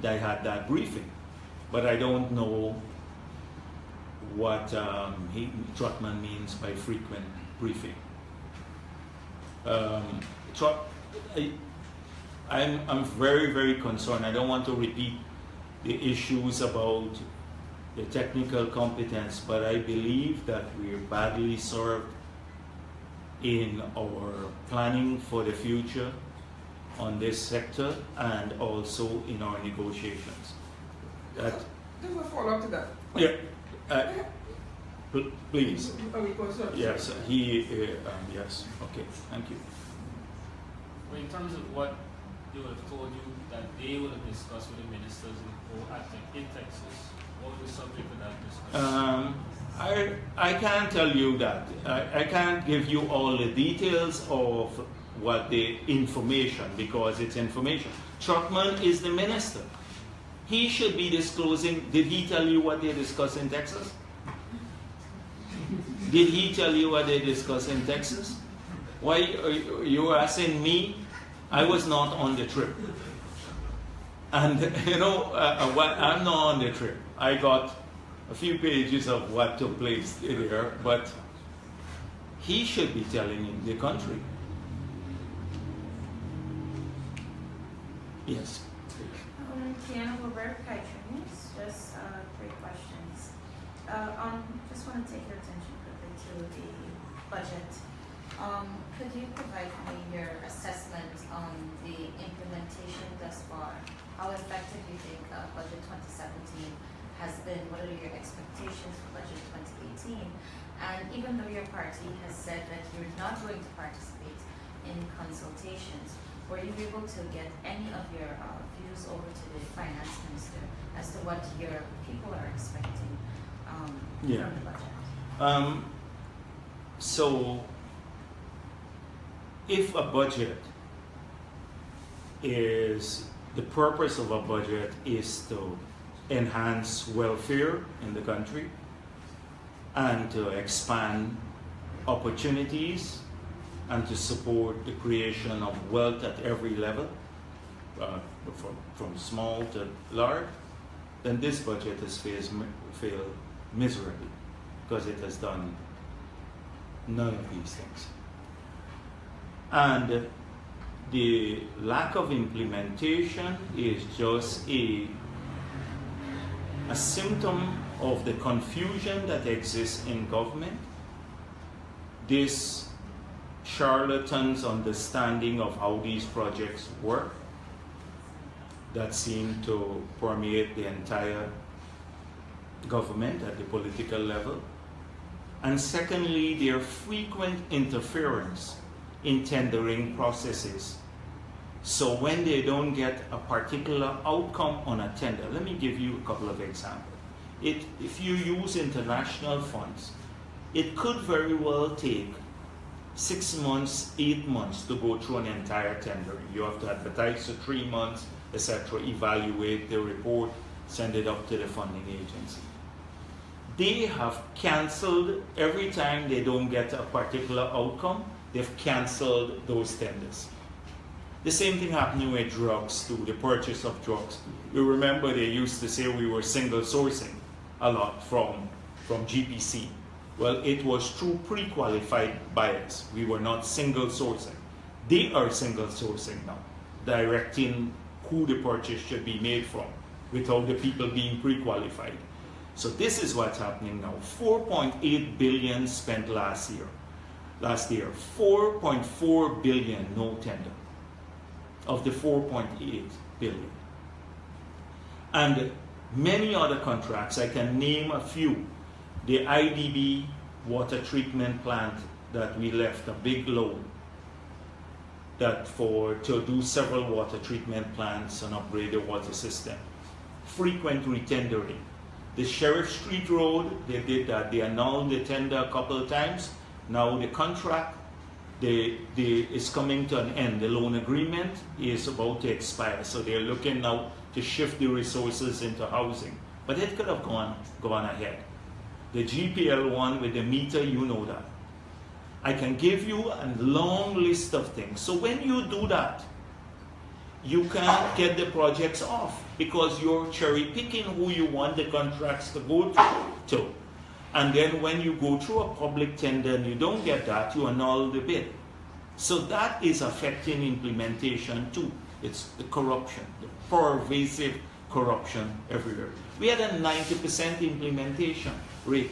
I had that briefing. But I don't know what Trotman means by frequent briefing. I'm very, very concerned. I don't want to repeat the issues about the technical competence, but I believe that we're badly served in our planning for the future on this sector and also in our negotiations. There's a follow-up to that. Yeah, please. Are we concerned? Yes, yes, okay, thank you. Well, in terms of what they would have told you that they would have discussed with the ministers in Texas, what was the subject of that discussion? I can't tell you that. I can't give you all the details of what the information, because it's information. Trotman is the minister. He should be disclosing. Did he tell you what they discussed in Texas? Did he tell you what they discussed in Texas? Why you are asking me? I was not on the trip. And you know, I'm not on the trip. I got a few pages of what took place there, but he should be telling the country. Yes. Tiana Wilbur, News. Just 3 questions. Just want to take your attention quickly to the budget. Could you provide me your assessment on the implementation thus far? How effective you think budget 2017 has been? What are your expectations for budget 2018? And even though your party has said that you're not going to participate in consultations, were you able to get any of your views over to the finance minister as to what your people are expecting from the budget? So, if a budget is, the purpose of a budget is to enhance welfare in the country and to expand opportunities and to support the creation of wealth at every level, from small to large, then this budget has failed miserably because it has done none of these things. And the lack of implementation is just a symptom of the confusion that exists in government, this charlatans' understanding of how these projects work that seem to permeate the entire government at the political level. And secondly, their frequent interference in tendering processes. So when they don't get a particular outcome on a tender, let me give you a couple of examples. If you use international funds, it could very well take 6 months, 8 months to go through an entire tender. You have to advertise for 3 months, etc., evaluate the report, send it up to the funding agency. They have canceled every time they don't get a particular outcome. They've canceled those tenders. The same thing happening with drugs too, the purchase of drugs. You remember they used to say we were single sourcing a lot from GPC. Well, it was through pre-qualified buyers. We were not single sourcing. They are single sourcing now, directing who the purchase should be made from without the people being pre-qualified. So this is what's happening now. 4.8 billion spent last year. 4.4 billion no tender of the 4.8 billion. And many other contracts, I can name a few. The IDB water treatment plant that we left a big loan to do several water treatment plants and upgrade the water system. Frequent retendering. The Sheriff Street Road, they did that. They annulled the tender a couple of times. Now the contract is coming to an end. The loan agreement is about to expire. So they're looking now to shift the resources into housing. But it could have gone ahead. The GPL one with the meter, you know that. I can give you a long list of things. So when you do that, you can't get the projects off because you're cherry picking who you want the contracts to go to. And then when you go through a public tender and you don't get that, you annul the bid. So that is affecting implementation too. It's the corruption, the pervasive corruption everywhere. We had a 90% implementation rate.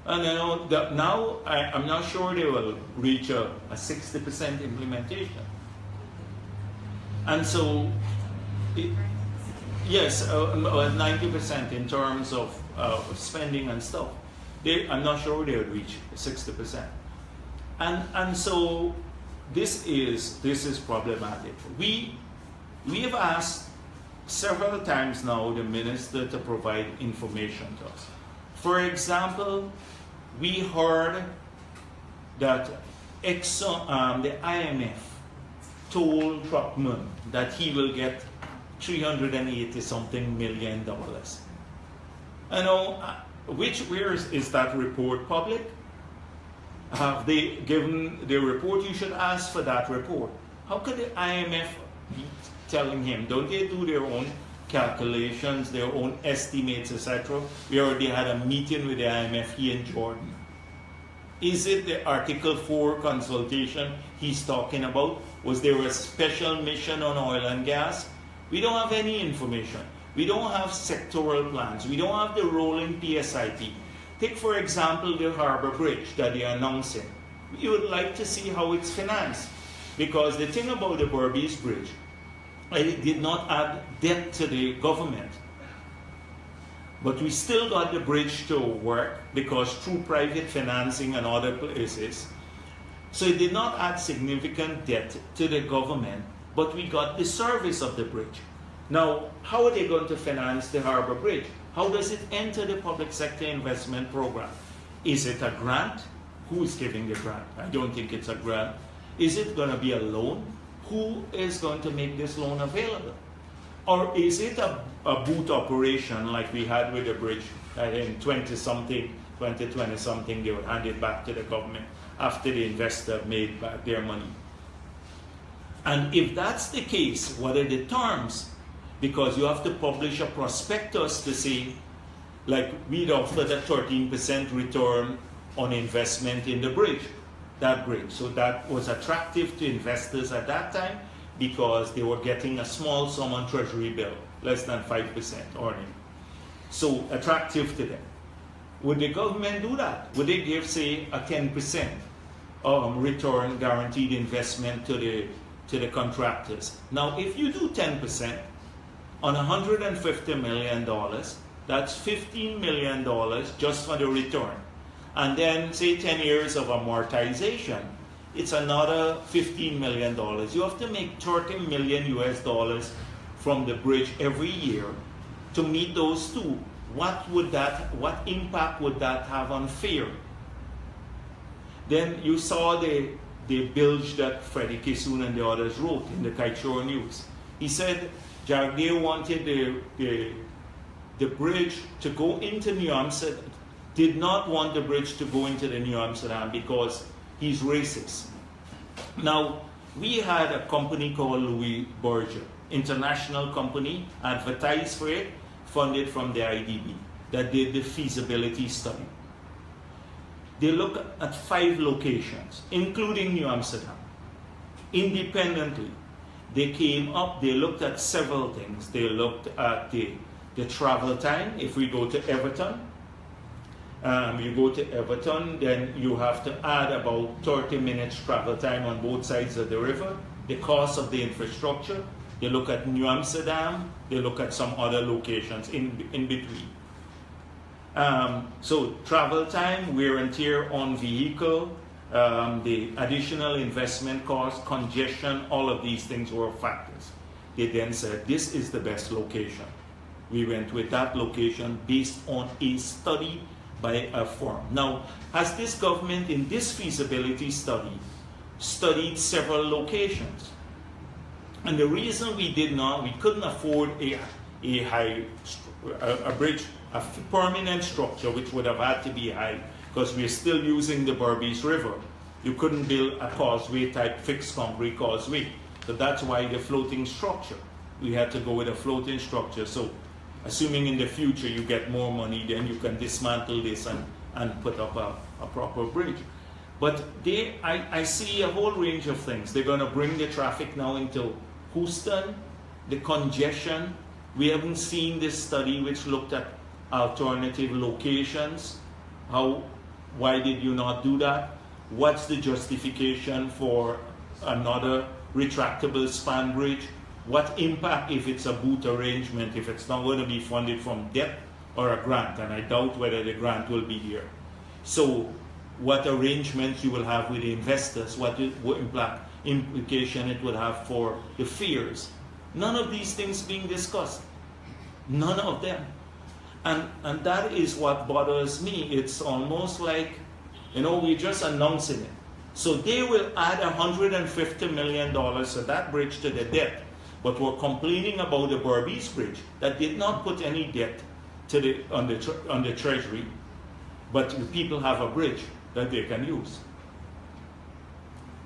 And you know, now I'm not sure they will reach a 60% implementation. And so, yes, 90% in terms of spending and stuff. I'm not sure they would reach 60%. And so this is problematic. We have asked several times now the minister to provide information to us. For example, we heard that the IMF told Truckman that he will get $380-something million. I know, where is that report public? Have they given the report? You should ask for that report. How could the IMF be telling him? Don't they do their own calculations, their own estimates, etc.? We already had a meeting with the IMF here in Jordan. Is it the Article 4 consultation he's talking about? Was there a special mission on oil and gas? We don't have any information. We don't have sectoral plans. We don't have the rolling PSIP. Take, for example, the Harbor Bridge that they are announcing. We would like to see how it's financed. Because the thing about the Berbice Bridge, it did not add debt to the government. But we still got the bridge to work because through private financing and other places. So it did not add significant debt to the government, but we got the service of the bridge. Now, how are they going to finance the Harbor Bridge? How does it enter the public sector investment program? Is it a grant? Who is giving the grant? I don't think it's a grant. Is it going to be a loan? Who is going to make this loan available? Or is it a boot operation like we had with the bridge in 2020-something, they would hand it back to the government after the investor made back their money? And if that's the case, what are the terms? Because you have to publish a prospectus to say, like we'd offered a 13% return on investment in the bridge, that bridge. So that was attractive to investors at that time because they were getting a small sum on treasury bill, less than 5% earning. So attractive to them. Would the government do that? Would they give, say, a 10% return guaranteed investment to the contractors? Now, if you do 10%, on $150 million, that's $15 million just for the return. And then, say, 10 years of amortization, it's another $15 million. You have to make $30 million from the bridge every year to meet those two. What impact would that have on fare? Then you saw the bilge that Freddie Kissoon and the others wrote in the Kaichor News. He said Jagdeo wanted the bridge to go into New Amsterdam, did not want the bridge to go into the New Amsterdam because he's racist. Now, we had a company called Louis Berger, international company, advertised for it, funded from the IDB, that did the feasibility study. They looked at 5 locations, including New Amsterdam, independently. They came up, they looked at several things. They looked at the travel time. If we go to Everton, you go to Everton, then you have to add about 30 minutes travel time on both sides of the river. The cost of the infrastructure. They look at New Amsterdam. They look at some other locations in between. So travel time, wear and tear on vehicle, the additional investment cost, congestion, all of these things were factors. They then said, this is the best location. We went with that location based on a study by a firm. Now, has this government in this feasibility study studied several locations? And the reason we couldn't afford a bridge, a permanent structure, which would have had to be high, because we're still using the Berbice River. You couldn't build a causeway type fixed concrete causeway. So that's why the floating structure. We had to go with a floating structure. So assuming in the future you get more money, then you can dismantle this and put up a proper bridge. But I see a whole range of things. They're going to bring the traffic now into Houston, the congestion. We haven't seen this study which looked at alternative locations. Why did you not do that? What's the justification for another retractable span bridge? what impact if it's a boot arrangement, if it's not going to be funded from debt or a grant, and I doubt whether the grant will be here. So what arrangements you will have with the investors, what implication it would have for the fears. None of these things being discussed. None of them. And that is what bothers me. It's almost like, we're just announcing it. So they will add $150 million to that bridge to the debt. But we're complaining about the Berbice Bridge that did not put any debt to on the Treasury, but the people have a bridge that they can use.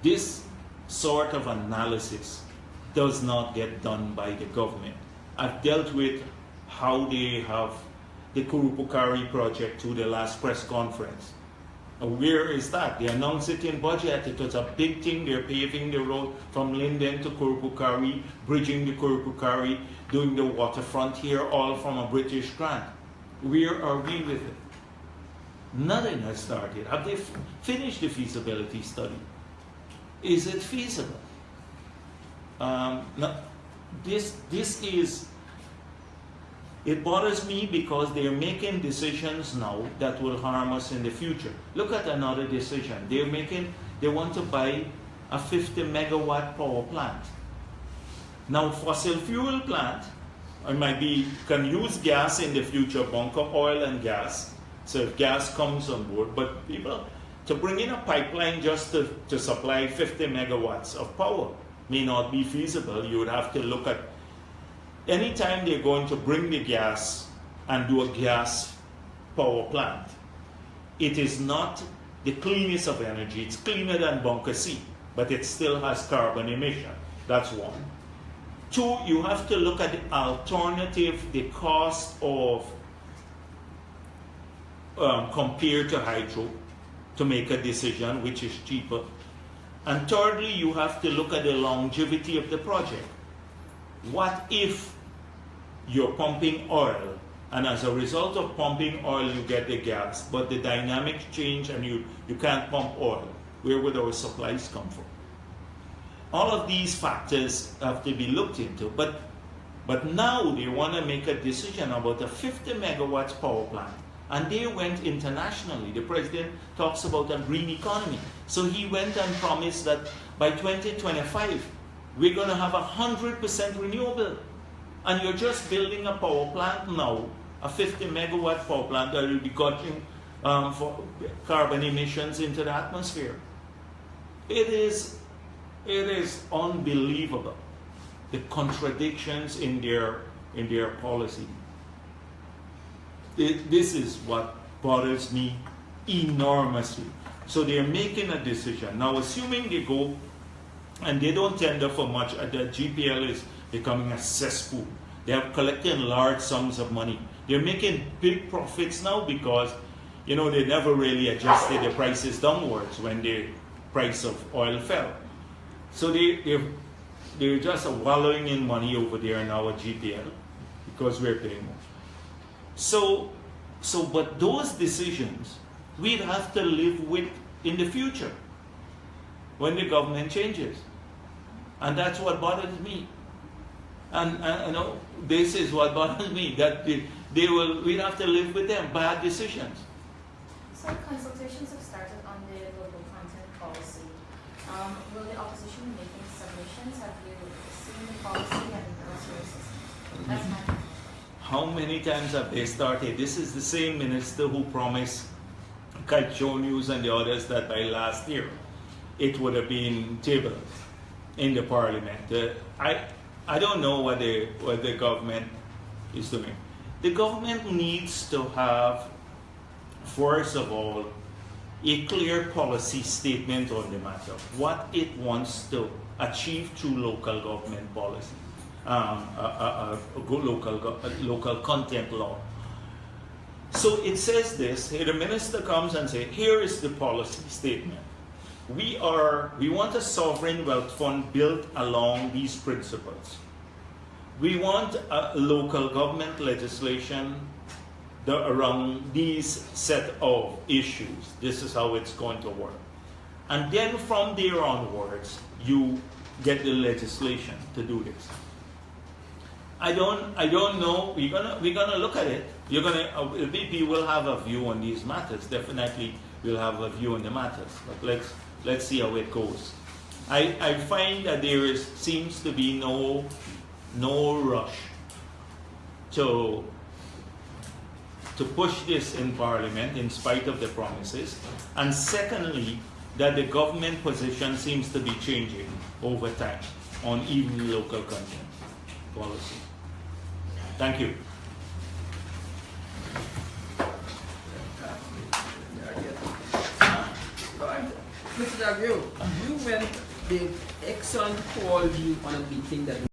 This sort of analysis does not get done by the government. I've dealt with how they have the Kurupukari project to the last press conference. Where is that? They announced it in budget. It was a big thing. They're paving the road from Linden to Kurupukari, bridging the Kurupukari, doing the waterfront here, all from a British grant. Where are we with it? Nothing has started. Have they finished the feasibility study? Is it feasible? It bothers me because they're making decisions now that will harm us in the future. Look at another decision. They want to buy a 50 megawatt power plant. Now, fossil fuel plant, can use gas in the future, bunker oil and gas. So if gas comes on board, but people, to bring in a pipeline just to supply 50 megawatts of power may not be feasible. You would have to look at anytime they're going to bring the gas and do a gas power plant, it is not the cleanest of energy. It's cleaner than bunker C, but it still has carbon emission. That's one. Two, you have to look at the alternative, the cost of compared to hydro to make a decision which is cheaper. And thirdly, you have to look at the longevity of the project. What if you're pumping oil, and as a result of pumping oil you get the gas, but the dynamics change and you can't pump oil? Where would our supplies come from? All of these factors have to be looked into, but now they want to make a decision about a 50 megawatts power plant, and they went internationally. The president talks about a green economy, so he went and promised that by 2025 we're going to have 100% renewable. And you're just building a power plant now, a 50 megawatt power plant that will be cutting for carbon emissions into the atmosphere. It is unbelievable, the contradictions in their policy. This is what bothers me enormously. So they're making a decision. Now, assuming they go and they don't tender for much, the GPL is becoming a cesspool. They are collecting large sums of money. They're making big profits now because, they never really adjusted the prices downwards when the price of oil fell. So they're just wallowing in money over there now at GPL because we're paying more. But those decisions we'd have to live with in the future when the government changes. And that's what bothers me. And this is what bothers me, that we'd have to live with them, bad decisions. So consultations have started on the global content policy. Will the opposition be making submissions? Have you seen the policy and what's your assessment? That's my question. How many times have they started? This is the same minister who promised Kite News and the others that by last year it would have been tabled in the parliament. I don't know what the government is doing. The government needs to have, first of all, a clear policy statement on the matter, what it wants to achieve through local government policy, local content law. So it says this, the minister comes and says, here is the policy statement. We want a sovereign wealth fund built along these principles. We want a local government legislation around these set of issues. This is how it's going to work. And then from there onwards, you get the legislation to do this. I don't know. We're gonna look at it. BP will have a view on these matters. Definitely, we'll have a view on the matters. But let's see how it goes. I find that there seems to be no rush to push this in Parliament in spite of the promises, and secondly, that the government position seems to be changing over time on even local content policy. Thank you. Mr. Jagdeo, the Exxon called you on a meeting that